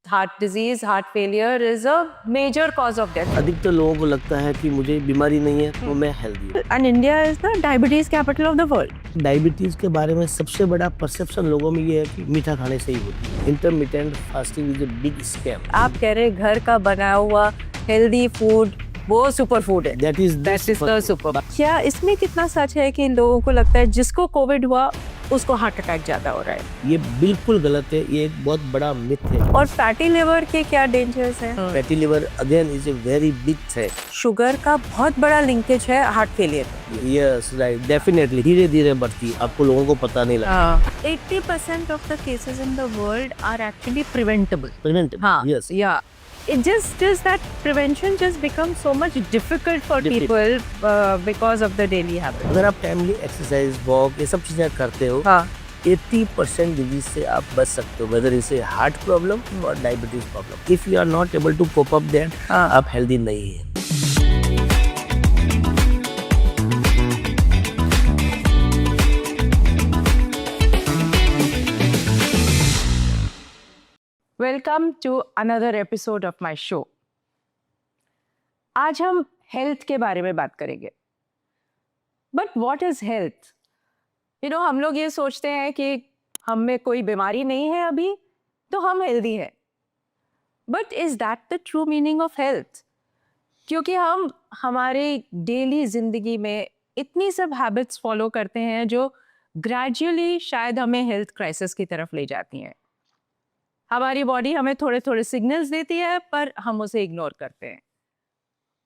Heart disease, heart failure is a major cause of death. अधिकतर लोगों को लगता है कि मुझे बीमारी नहीं है तो मैं हेल्दी हूँ। And India is the diabetes capital of the world. Diabetes के बारे में सबसे बड़ा परसेप्शन लोगों में ये है कि मीठा खाने से ही होती है। Intermittent fasting is a big scam. आप कह रहे घर का बनाया हुआ हेल्दी फूड वो सुपर फूड है। That is the super. क्या इसमें कितना सच है कि लोगों को लगता है जिसको कोविड हुआ उसको हार्ट अटैक ज्यादा हो रहा है? ये बिल्कुल गलत है। ये एक बहुत बड़ा मिथ है। और फैटी लिवर के क्या डेंजर्स हैं? Fatty liver again is a very big threat. Sugar का बहुत बड़ा लिंकेज है heart failure. Yes right, definitely धीरे धीरे बढ़ती है, आपको लोगों को पता नहीं लगता। 80% of the cases in the world are actually preventable. Preventive, yes. Yeah. It just that prevention just becomes so much difficult for people because of the daily habit. अगर आप टाइमली एक्सरसाइज, वॉक, ये सब चीजें करते हो, 80% disease से आप बच सकते हो, whether is a heart problem और diabetes problem. If you are not able to cope up that, आप हेल्दी नहीं है। Welcome to another episode of my show. आज हम हेल्थ के बारे में बात करेंगे। But what is health? हम लोग ये सोचते हैं कि हम में कोई बीमारी नहीं है अभी तो हम हेल्दी हैं। But is that the true meaning of health? क्योंकि हम हमारे डेली जिंदगी में इतनी सब हैबिट्स फॉलो करते हैं जो ग्रेजुअली शायद हमें हेल्थ क्राइसिस की तरफ ले जाती हैं। हमारी बॉडी हमें थोड़े थोड़े सिग्नल्स देती है पर हम उसे इग्नोर करते हैं,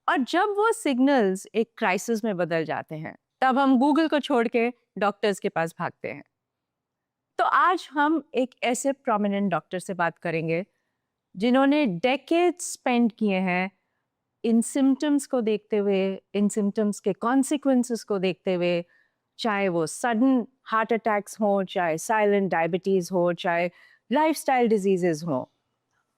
और जब वो सिग्नल्स एक क्राइसिस में बदल जाते हैं तब हम गूगल को छोड़ के डॉक्टर्स के पास भागते हैं। तो आज हम एक ऐसे प्रोमिनेंट डॉक्टर से बात करेंगे जिन्होंने डेकेड्स स्पेंड किए हैं इन सिम्टम्स को देखते हुए, इन सिम्टम्स के कॉन्सिक्वेंसेस को देखते हुए, चाहे वो सडन हार्ट अटैक्स हो, चाहे साइलेंट डायबिटीज हो, चाहे लाइफस्टाइल डिजीजेस हो,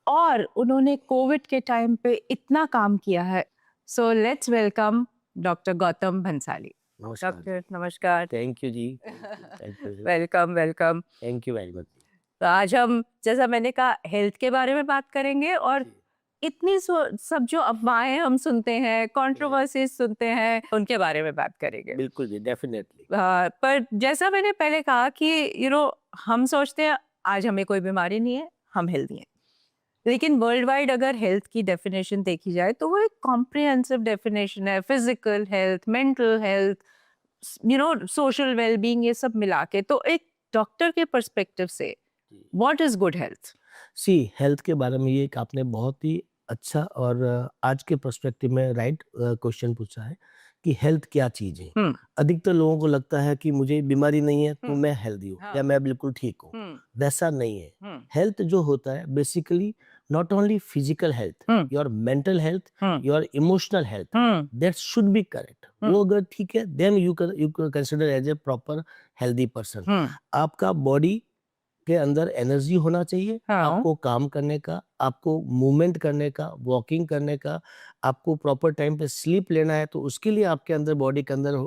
और उन्होंने कोविड के टाइम पे इतना काम किया है। So let's welcome doctor Gautam Bhansali. Doctor नमस्कार। थैंक यू जी। Thank you. Welcome welcome. Thank you very much. तो आज हम, जैसा मैंने कहा, हेल्थ के बारे में बात करेंगे, और इतनी सब जो अफवाहें हम सुनते हैं, कंट्रोवर्सीज सुनते हैं, उनके बारे में बात करेंगे। बिल्कुल जी, डेफिनेटली। पर जैसा मैंने पहले कहा कि हम सोचते हैं आज हमें कोई बीमारी नहीं है, हम हेल्दी हैं। लेकिन वर्ल्ड वाइड अगर हेल्थ की डेफिनेशन देखी जाए तो वो एक कॉम्प्रिहेंसिव डेफिनेशन है। Physical health, mental health, social wellbeing, ये सब मिला के। तो एक डॉक्टर के पर्सपेक्टिव से what is good health? See, health के बारे में ये एक आपने बहुत ही अच्छा और आज के पर्सपेक्टिव में राइट क्वेश्चन पूछा है कि हेल्थ क्या चीज है। अधिकतर लोगों को लगता है कि मुझे बीमारी नहीं है तो मैं हेल्दी हूँ, या मैं बिल्कुल ठीक हूँ। वैसा नहीं है। हेल्थ जो होता है basically not only physical health, your mental health, your emotional health, that should be correct. वो अगर ठीक है then you consider as a proper healthy person. आपका बॉडी के अंदर एनर्जी होना चाहिए, आपको काम करने का, आपको मूवमेंट करने का, वॉकिंग करने का, आपको प्रॉपर टाइम पे स्लीप लेना है, तो उसके लिए आपके अंदर, बॉडी के अंदर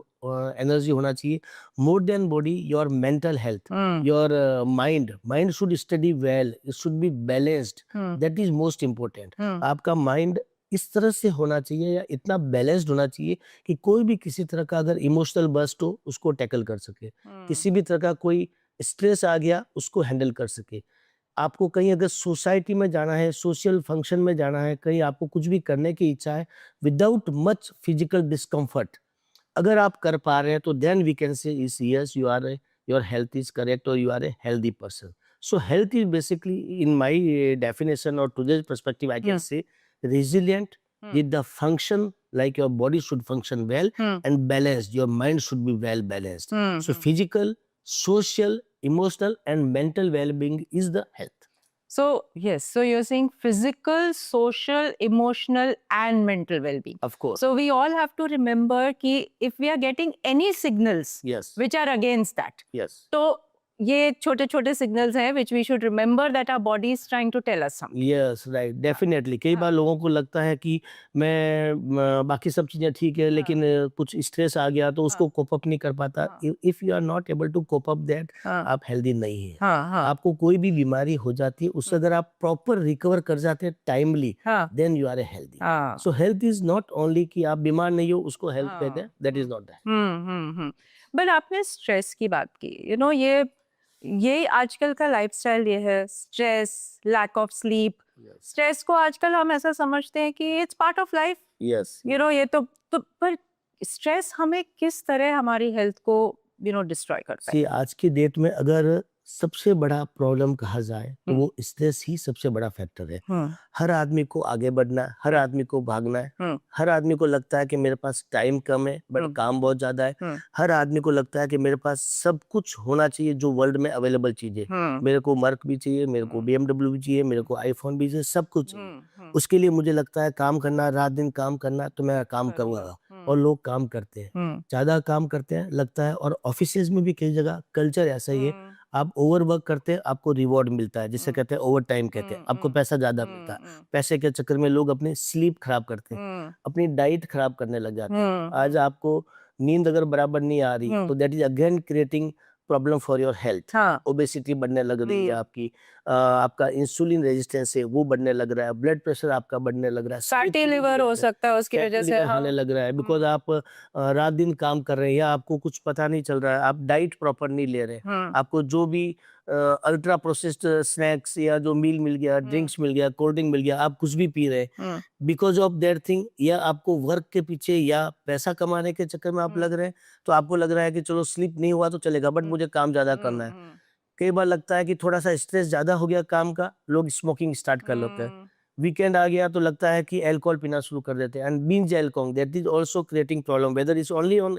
एनर्जी होना चाहिए। More than body, your mental health, your mind should study well, it should be balanced, that is most important. आपका माइंड इस तरह से होना चाहिए, या इतना बैलेंस्ड होना चाहिए कि कोई भी किसी तरह का अगर इमोशनल बर्स्ट हो उसको टैकल कर सके, किसी भी तरह का कोई स्ट्रेस आ गया उसको हैंडल कर सके। आपको कहीं अगर सोसाइटी में जाना है, सोशल फंक्शन में जाना है, कहीं आपको कुछ भी करने की इच्छा है विदाउट मच फिजिकल डिस्कम्फर्ट, अगर आप कर पा रहे हैं तो then we can say is yes you are, your health is correct और you are a healthy person. So health is basically in my definition और today's perspective I can say resilient with the function, like your body should function well, and balanced, your mind should be well balanced. So physical, social, emotional and mental well-being is the health. So yes, so you're saying physical, social, emotional and mental well-being. Of course. So we all have to remember कि if we are getting any signals Yes. which are against that, Yes. तो ये छोटे-छोटे signals हैं which we should remember that our body is trying to tell us something. Yes right definitely कई बार लोगों को लगता है कि बाकी सब चीज़ें ठीक है लेकिन कुछ स्ट्रेस आ गया तो उसको कोप अप नहीं कर पाता if you are not able to cope up that आप हेल्दी नहीं है आपको कोई भी बीमारी हो जाती है उससे अगर आप प्रॉपर रिकवर कर जाते हैं timely then you are a healthy so health is not only कि आप बीमार नहीं हो उसको हेल्थ कहते हैं that is not that but आपने स्ट्रेस की बात की यू नो ये आजकल का लाइफस्टाइल ये है stress lack of sleep stress को आजकल हम ऐसा समझते हैं कि it's part of life yes you know ये तो पर स्ट्रेस हमें किस तरह हमारी हेल्थ को यू नो डिस्ट्रॉय करता है सी आज की डेट में अगर सबसे बड़ा प्रॉब्लम कहा जाए तो वो स्ट्रेस ही सबसे बड़ा फैक्टर है हर आदमी को आगे बढ़ना है हर आदमी को भागना है हर आदमी को लगता है कि मेरे पास टाइम कम है बट काम बहुत ज्यादा है हर आदमी को लगता है कि मेरे पास सब कुछ होना चाहिए जो वर्ल्ड में अवेलेबल चीजें मेरे को मर्क भी चाहिए मेरे को BMW भी चाहिए मेरे को आईफोन भी चाहिए सब कुछ चाहिए उसके लिए मुझे लगता है काम करना रात दिन काम करना तो मैं काम करूंगा और लोग काम करते हैं ज्यादा काम करते हैं लगता है और ऑफिसेज में भी कई जगह कल्चर ऐसा ही है आप ओवर वर्क करते हैं आपको रिवॉर्ड मिलता है जिसे कहते हैं ओवर टाइम कहते हैं आपको पैसा ज्यादा मिलता है पैसे के चक्कर में लोग अपनी स्लीप खराब करते हैं अपनी डाइट खराब करने लग जाते हैं आज आपको नींद अगर बराबर नहीं आ रही तो that is again creating problem for your health obesity बढ़ने लग रही है आपकी आपका इंसुलिन रेजिस्टेंस है वो बढ़ने लग रहा है ब्लड प्रेशर आपका बढ़ने लग रहा है फैटी लिवर हो सकता है उसकी वजह से होने लग रहा है बिकॉज आप रात दिन काम कर रहे हैं या आपको कुछ पता नहीं चल रहा है आप डाइट प्रॉपर नहीं ले रहे आपको जो भी अल्ट्रा प्रोसेस्ड स्नैक्स या जो मील मिल गया ड्रिंक्स मिल गया कोल्ड ड्रिंक मिल गया आप कुछ भी पी रहे हैं बिकॉज ऑफ दैट थिंग या आपको वर्क के पीछे या पैसा कमाने के चक्कर में आप लग रहे हैं तो आपको लग रहा है कि चलो स्लीप नहीं हुआ तो चलेगा बट मुझे काम ज्यादा करना है कई बार लगता है कि थोड़ा सा स्ट्रेस ज्यादा हो गया काम का लोग स्मोकिंग स्टार्ट कर लेते हैं वीकेंड आ गया तो लगता है कि अल्कोहल पीना शुरू कर देते हैं and binge alcohol that is also creating problem whether is only on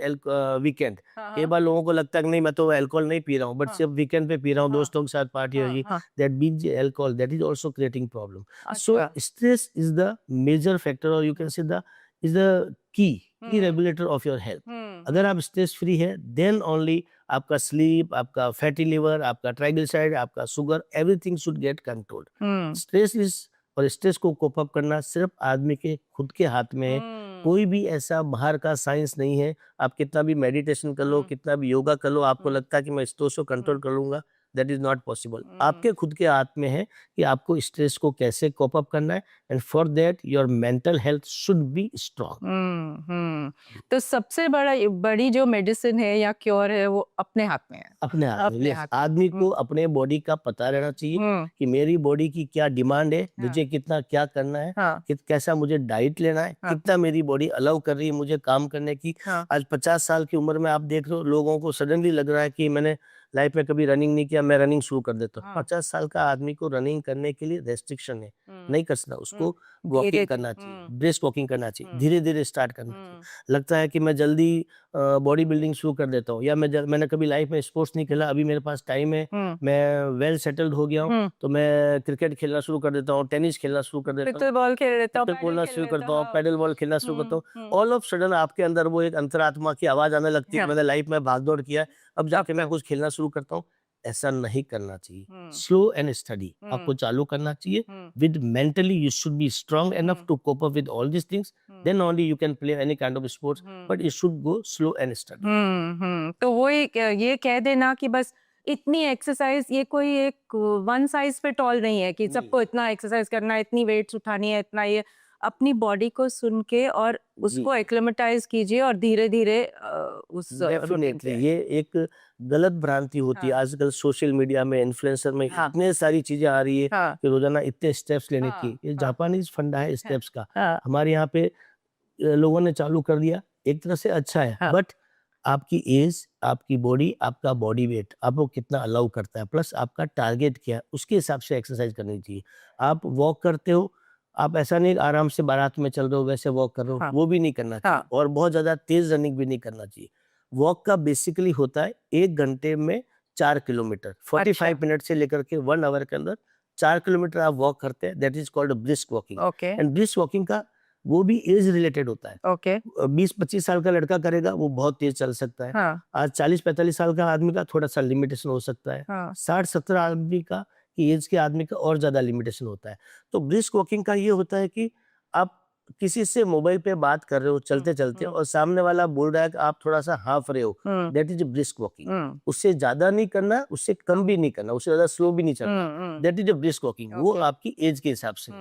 weekend कई बार लोगों को लगता है कि नहीं मैं तो अल्कोहल नहीं पी रहा हूँ बट सिर्फ वीकेंड पे पी रहा हूँ दोस्तों के साथ पार्टी होगी that binge alcohol that is also creating problem so stress is the major factor और you can say the is the key regulator of your health अगर आप स्ट्रेस फ्री है देन ओनली आपका स्लीप आपका fatty liver आपका triglyceride आपका sugar everything should get controlled stress is और stress को कोप अप करना सिर्फ आदमी के खुद के हाथ में है कोई भी ऐसा बाहर का साइंस नहीं है आप कितना भी मेडिटेशन कर लो कितना भी योगा कर लो आपको लगता है कि मैं स्ट्रेस को कंट्रोल कर लूंगा दैट इज नॉट पॉसिबल आपके खुद के हाथ में है कि आपको स्ट्रेस को कैसे कोप अप करना है and for that your mental health should be strong तो सबसे बड़ी जो मेडिसिन है या क्योर है वो अपने हाथ में है अपने हाथ में आदमी को अपने बॉडी का पता रहना चाहिए कि मेरी बॉडी की क्या डिमांड है मुझे कितना क्या करना है कैसा मुझे डाइट लेना है कितना मेरी बॉडी अलाउ कर रही है मुझे काम करने की आज 50 साल की उम्र में आप देख रहे हो लोगों को सडनली लग रहा है कि मैंने लाइफ में कभी रनिंग नहीं किया मैं रनिंग शुरू कर देता हूँ 50 साल का आदमी को रनिंग करने के लिए रेस्ट्रिक्शन है नहीं कर सकता उसको वॉकिंग करना चाहिए ब्रेस्ट वॉकिंग करना चाहिए धीरे धीरे स्टार्ट करना चाहिए लगता है कि मैं जल्दी बॉडी बिल्डिंग शुरू कर देता हूँ या मैंने कभी लाइफ में स्पोर्ट्स नहीं खेला अभी मेरे पास टाइम है मैं वेल सेटल्ड हो गया हूँ तो मैं क्रिकेट खेलना शुरू कर देता हूँ टेनिस खेलना शुरू कर देता हूँ बॉल खेल लेता हूँ खेलना शुरू करता हूँ पैडल बॉल खेलना शुरू करता हूँ ऑल ऑफ सडन आपके अंदर वो एक अंतरात्मा की आवाज आने लगती है मैंने लाइफ में भागदौड़ किया अब जाके मैं कुछ खेलना शुरू करता हूँ ऐसा नहीं करना चाहिए स्लो एंड स्टडी आपको चालू करना चाहिए with mentally you should be strong enough to cope up with all this things then only you can play any kind of sports but it should go slow and study तो वो ये कह देना कि बस इतनी एक्सरसाइज ये कोई एक वन साइज पे टॉल नहीं है कि सबको इतना एक्सरसाइज करना है इतनी वेट्स उठानी है इतना ये अपनी बॉडी को सुन के और उसको एक्लेमेटाइज कीजिए और धीरे धीरे उस डेफिनेटली ये एक गलत भ्रांति होती है आजकल सोशल मीडिया में इन्फ्लुएंसर में इतने सारी चीजें आ रही है कि रोजाना इतने स्टेप्स लेने की ये जापानीज फंडा है स्टेप्स का हमारे यहाँ पे लोगों ने चालू कर दिया एक तरह से अच्छा है बट आपकी एज आपकी बॉडी आपका बॉडी वेट आपको कितना अलाउ करता है प्लस आपका टारगेट क्या है उसके हिसाब से एक्सरसाइज करनी चाहिए आप वॉक करते हो आप ऐसा नहीं आराम से बारात में चल रहे हो वैसे वॉक कर रहे हो वो भी नहीं करना चाहिए और बहुत ज्यादा तेज रनिंग भी नहीं करना चाहिए वॉक का बेसिकली होता है 1 घंटे में 4 किलोमीटर 45 मिनट से लेकर के 1 आवर के अंदर 4 किलोमीटर आप वॉक करते हैं that is called brisk walking and brisk walking का वो भी एज रिलेटेड होता है। ओके 20-25 साल का लड़का करेगा वो बहुत तेज चल सकता है। हाँ आज 40-45 साल का आदमी का थोड़ा सा लिमिटेशन हो सकता है। हाँ 60-70 आदमी का की एज के आदमी का और ज्यादा लिमिटेशन होता है। तो ब्रिस्क वॉकिंग का ये होता है कि आप किसी से मोबाइल पे बात कर रहे हो चलते चलते और सामने वाला बोल रहा है कि आप थोड़ा सा हाँफ रहे हो, दैट इज ब्रिस्क वॉकिंग। उससे ज्यादा नहीं करना, उससे कम भी नहीं करना, उससे ज्यादा स्लो भी नहीं चलना, दैट इज ब्रिस्क वॉकिंग। वो Okay. आपकी एज के हिसाब से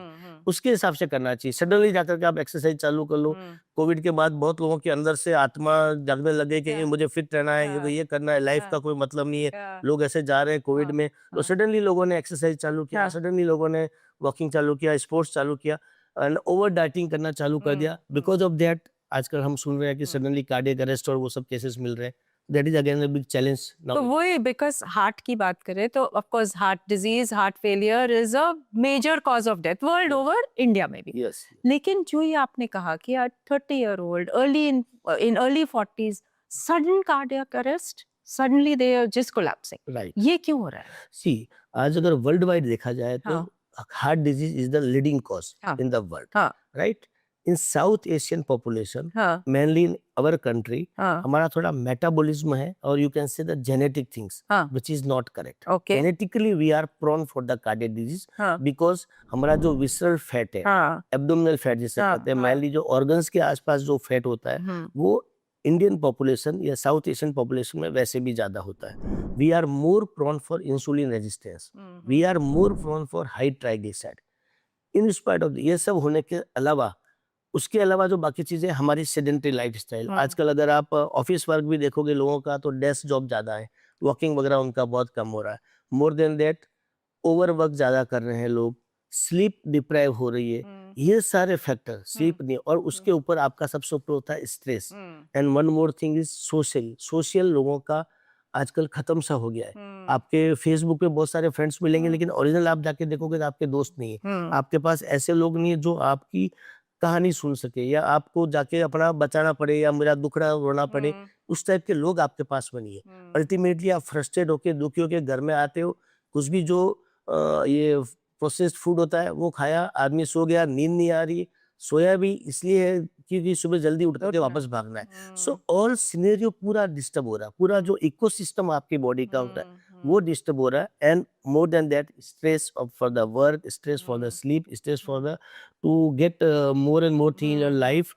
उसके हिसाब से करना चाहिए। सडनली जाकर के आप एक्सरसाइज चालू कर लो। कोविड के बाद बहुत लोगों के अंदर से आत्मा जागने लगे कि ये मुझे फिट रहना है, ये करना है, लाइफ का कोई मतलब नहीं है, लोग ऐसे जा रहे हैं कोविड में। तो सडनली लोगों ने एक्सरसाइज चालू किया, सडनली लोगों ने वॉकिंग चालू किया, स्पोर्ट्स चालू किया एंड ओवर डाइटिंग करना चालू कर दिया। बिकॉज ऑफ दैट आजकल हम सुन रहे हैं कि सडनली कार्डियक अरेस्ट और वो सब केसेस मिल रहे हैं। That is again a big challenge तो वही बिकॉज हार्ट की बात करें तो of course heart disease heart failure is a major cause of death world over, India में भी। यस लेकिन जो ये आपने कहा कि 30-year-old early in early 40s sudden cardiac arrest, suddenly they are just collapsing, right. ये क्यों हो रहा है? सी आज अगर वर्ल्ड वाइड देखा जाए तो हाँ heart disease is the leading cause हाँ इन द वर्ल्ड, हाँ right. In South Asian population हाँ मेनली इन अवर कंट्री हाँ हमारा थोड़ा मेटाबॉलिज्म है और you can say the genetic things हाँ which is not correct. Okay genetically we are prone for the cardiac disease हाँ because हमारा जो विसरल फैट है, हाँ एब्डोमिनल फैट जिसे हाँ, कहते हैं, हाँ। मेनली जो ऑर्गन्स के आसपास जो फैट होता है वो इंडियन पॉपुलेशन या साउथ एशियन पॉपुलेशन में वैसे भी ज्यादा होता है। We are more prone for insulin resistance, we are more prone for high triglyceride. In spite of ये सब होने के अलावा उसके अलावा जो बाकी चीजें हमारी सेडेंटरी लाइफस्टाइल, आजकल अगर आप ऑफिस वर्क भी देखोगे लोगों का तो डेस्क जॉब ज्यादा है, वॉकिंग वगैरह उनका बहुत कम हो रहा है। मोर देन दैट ओवर वर्क ज्यादा कर रहे हैं लोग, स्लीप डिप्राइव हो रही है। ये सारे फैक्टर, स्लीप नहीं, और उसके ऊपर आपका सबसे ऊपर होता है stress. And one more thing is social लोगों का आजकल खत्म सा हो गया है। आपके फेसबुक पे बहुत सारे फ्रेंड्स मिलेंगे लेकिन ओरिजिनल आप जाके देखोगे तो आपके दोस्त नहीं है। आपके पास ऐसे लोग नहीं है जो आपकी कहानी सुन सके या आपको जाके अपना बचाना पड़े या मेरा दुखड़ा रोना पड़े, उस टाइप के लोग आपके पास में नहीं है। अल्टीमेटली आप फ्रस्ट्रेट होके दुखी होके घर में आते हो, कुछ भी जो ये प्रोसेस्ड फूड होता है वो खाया, आदमी सो गया, नींद नहीं आ रही। सोया भी इसलिए है क्योंकि सुबह जल्दी उठ करके वापस भागना है। सो ऑल सिनेरियो पूरा डिस्टर्ब हो रहा है, पूरा जो इकोसिस्टम आपकी बॉडी का होता है वो डिस्टर्ब हो रहा है। And more than that stress for the work, stress for the sleep, stress for the to get more and more thing in your life.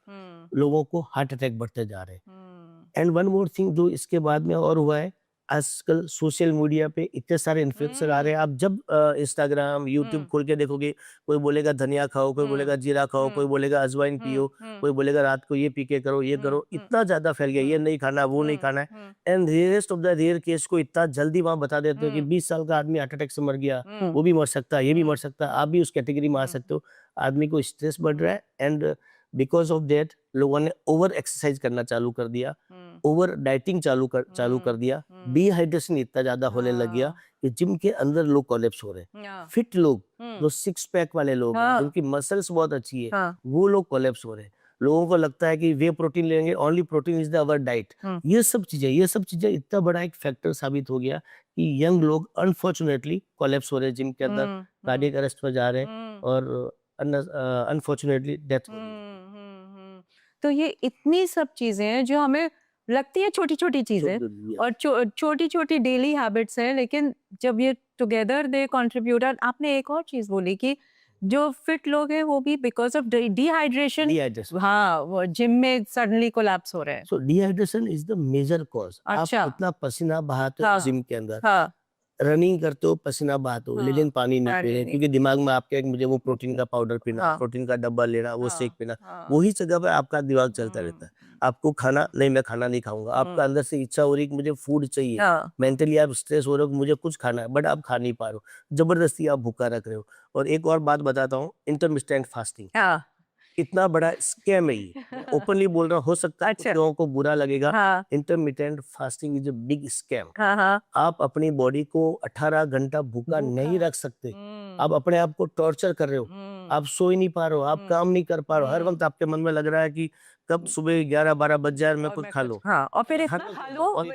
लोगों को हार्ट अटैक बढ़ते जा रहे हैं। एंड वन मोर थिंग जो इसके बाद में और हुआ है, आजकल सोशल मीडिया पे इतने सारे इन्फ्लुएंसर आ रहे हैं। आप जब इंस्टाग्राम यूट्यूब खोल के देखोगे, कोई बोलेगा धनिया खाओ, कोई बोलेगा जीरा खाओ, कोई बोलेगा अजवाइन पियो, कोई बोलेगा रात को ये पी के करो, ये करो। इतना ज्यादा फैल गया, ये नहीं खाना, वो नहीं खाना है। And rarest of the rare case को इतना जल्दी वहां बता देते हो कि 20 साल का आदमी हार्ट अटैक से मर गया, वो भी मर सकता है, ये भी मर सकता है, आप भी उस कैटेगरी में आ सकते हो। आदमी को स्ट्रेस बढ़ रहा है एंड बिकॉज ऑफ दैट लोगों ने ओवर एक्सरसाइज करना चालू कर दिया, ओवर डाइटिंग चालू कर दिया। डिहाइड्रेशन इतना ज्यादा होने लग गया कि जिम के अंदर लोग कोलैप्स हो रहे हैं। फिट लोग जो सिक्स पैक वाले लोग हैं, जिनकी मसल्स बहुत अच्छी है, वो लोग कोलैप्स हो रहे हैं। लोगों को लगता है कि वे प्रोटीन लेंगे, only protein is the our diet. ये सब चीजें इतना बड़ा एक फैक्टर साबित हो गया कि यंग लोग अनफॉर्चुनेटली कोलैप्स हो रहे हैं, जिम के अंदर कार्डियक अरेस्ट में जा रहे हैं और अनफॉर्चुनेटली डेथ हो रही है। तो ये इतनी सब चीजें हैं जो हमें लगती है छोटी छोटी चीजें और छोटी छोटी डेली हैबिट्स हैं, लेकिन जब ये टुगेदर दे कंट्रीब्यूट। आपने एक और चीज बोली कि जो फिट लोग हैं वो भी बिकॉज ऑफ डिहाइड्रेशन, हाँ, वो जिम में सडनली कोलैप्स हो रहे हैं। So dehydration is the major cause. अच्छा। आप इतना पसीना बहाते हो हाँ, जिम के अंदर, हाँ, रनिंग करते हो पसीना बहाते हो, लेकिन पानी नहीं पी रहे क्योंकि दिमाग में आपके मुझे वो प्रोटीन का पाउडर पीना, प्रोटीन का डब्बा लेना, वो शेक पीना, वही जगह पे आपका दिमाग चलता रहता है। आपको खाना नहीं, मैं खाना नहीं खाऊंगा, आपका अंदर से इच्छा हो रही है कि मुझे फूड चाहिए, मेंटली आप स्ट्रेस हो रहे हो कि मुझे कुछ खाना है, बट आप खा नहीं पा रहे हो, जबरदस्ती आप भूखा रख रहे हो। और एक और बात बताता हूँ, इंटरमिटेंट फास्टिंग इतना बड़ा स्कैम है ये, ओपनली बोल रहा हूँ, हो सकता है कुछ लोगों को बुरा लगेगा। Intermittent fasting is a big scam. आप अपनी बॉडी को 18 घंटा भूखा नहीं रख सकते। आप अपने आप को टॉर्चर कर रहे हो, आप सो ही नहीं पा रहे हो, आप काम नहीं कर पा रहे हो, हर वक्त आपके मन में लग रहा है कि कब सुबह 11-12 बज जाए मैं कुछ खा लूं। और फिर इतना खा लो, और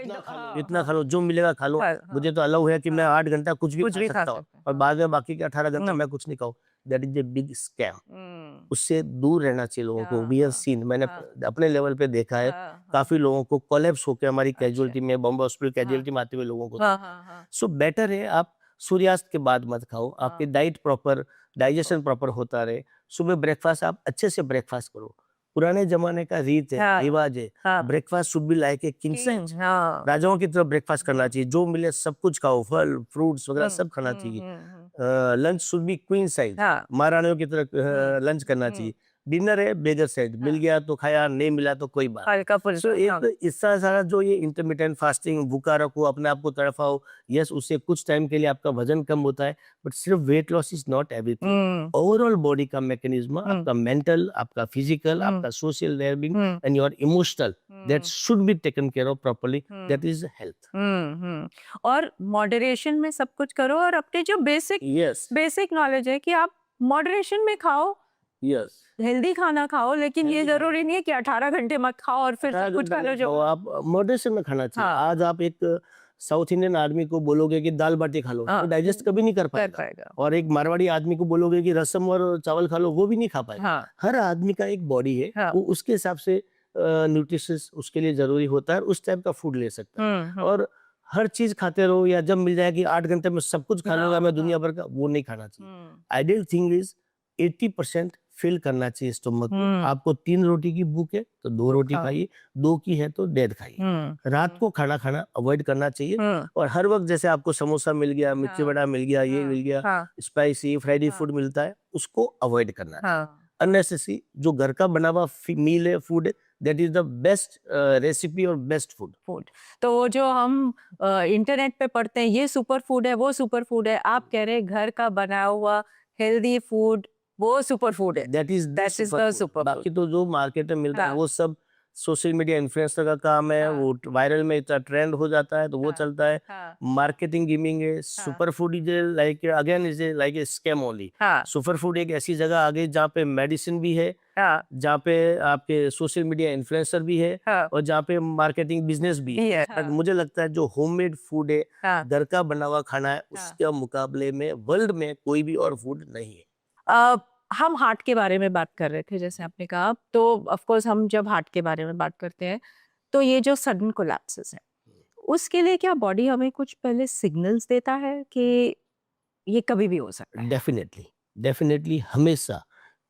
इतना खा लो, जो मिलेगा खा लो। मुझे तो अलाउ है कि मैं 8 घंटा कुछ भी खा सकता हूँ और बाद में बाकी के 18 घंटा मैं कुछ नहीं खाऊं। That is a big scam. Hmm, उससे दूर रहना चाहिए लोगों को। हाँ, वी हैव हाँ, सीन, मैंने हाँ, अपने लेवल पे देखा है, हाँ, हाँ, काफी लोगों को कोलैप्स होकर हमारी अच्छा, कैजुअलिटी में, बॉम्बे हॉस्पिटल हाँ, कैजुअलिटी में आते हुए लोगों को। हाँ, हाँ, हाँ, सो बेटर है आप सूर्यास्त के बाद मत खाओ, आपकी हाँ, डाइट प्रॉपर, डाइजेशन प्रॉपर होता रहे। सुबह ब्रेकफास्ट आप अच्छे से ब्रेकफास्ट करो। पुराने जमाने का रीत है, हाँ, रिवाज है, हाँ, breakfast should be like a king size. हाँ, राजाओं की तरफ ब्रेकफास्ट करना चाहिए, जो मिले सब कुछ खाओ, फल फ्रूट्स वगैरह सब खाना चाहिए। Hmm, lunch should be queen size, हाँ, महारानियों की तरह लंच करना हम्म, चाहिए। डिनर है बेजर साइज, मिल हाँ, गया तो खाया, नहीं मिला तो कोई बात। हल्का सो फुल्का, हाँ, एक इसका सारा जो ये इंटरमिटेंट फास्टिंग, भूखा रखो, अपने आप को तड़फाओ, यस उससे कुछ टाइम के लिए आपका वजन कम होता है, बट सिर्फ weight loss is not everything. Hmm, overall body का मैकेनिज्म, हम्म, आपका मेंटल, आपका फिजिकल, हम्म, आपका social wellbeing hmm, and your emotional, that hmm, should be taken care of properly, that hmm, is health. और मॉडरेशन में सब कुछ करो, और अपने जो बेसिक यस बेसिक नॉलेज है कि आप मॉडरेशन में खाओ, यस हेल्दी खाना खाओ, लेकिन ये हेल्दी खाना, जरूरी नहीं है कि 18 घंटे मत खाओ और फिर सब कुछ खा लो जो। आप मॉडरेशन में खाना चाहिए। हाँ, आज आप एक साउथ इंडियन आदमी को बोलोगे कि दाल बाटी खा लो, हाँ, वो डाइजेस्ट कभी नहीं कर कर पाएगा। पाएगा। और एक मारवाड़ी आदमी को बोलोगे कि रसम और चावल खा लो, वो भी नहीं खा पाएगा। हाँ, हर आदमी का एक बॉडी है, हाँ, वो उसके हिसाब से न्यूट्रिशंस उसके लिए जरूरी होता है, उस टाइप का फूड ले सकता है। और हर चीज खाते रहो, या जब मिल जाए कि 8 घंटे में सब कुछ खा लूंगा मैं दुनिया भर का, वो नहीं खाना चाहिए। आइडियल थिंग इज 80% फिल करना चाहिए स्टमक को। आपको 3 रोटी की भूख है तो 2 रोटी खाओ। खाइए, 2 की है तो डेढ़ खाइए। रात को खाना खाना अवॉइड करना चाहिए। और हर वक्त जैसे आपको समोसा मिल गया, मिर्ची बड़ा मिल गया, ये मिल गया, स्पाइसी फ्राइडी फूड मिलता है, उसको अवॉइड करना है। अननेसेसरी जो घर का बना हुआ मील है, फूड है, that is the best recipe और बेस्ट फूड। फूड, तो वो जो हम इंटरनेट पे पढ़ते हैं ये सुपर फूड है, वो सुपर फूड है, आप कह रहे हैं घर का बना हुआ हेल्दी फूड वो सुपर फूड है। That is that is the super बाकी फूड। तो जो मार्केट में मिलता है हाँ, वो सब सोशल मीडिया इन्फ्लुएंसर का काम है। हाँ, वो वायरल में इतना ट्रेंड हो जाता है तो वो हाँ, चलता है। हाँ, मार्केटिंग गिमिंग है। हाँ, super food is like again is like a scam only. हाँ, सुपर फूड एक ऐसी जगह आ गई जहाँ पे मेडिसिन भी है, हाँ, जहाँ पे आपके सोशल मीडिया इन्फ्लुएंसर भी है, हाँ, और जहाँ पे मार्केटिंग बिजनेस भी ये है। है, बट हाँ, मुझे लगता है जो होममेड फूड है, हाँ, घर का बना हुआ खाना है, हाँ। उसके मुकाबले में वर्ल्ड में कोई भी और फूड नहीं है। अ, हम हार्ट के बारे में बात कर रहे थे, जैसे आपने कहा, तो ऑफ कोर्स हम जब हार्ट के बारे में बात करते हैं तो ये जो सडन कोलैप्सेस है उसके लिए क्या बॉडी हमें कुछ पहले सिग्नल्स देता है कि ये कभी भी हो सकता है? डेफिनेटली, डेफिनेटली हमेशा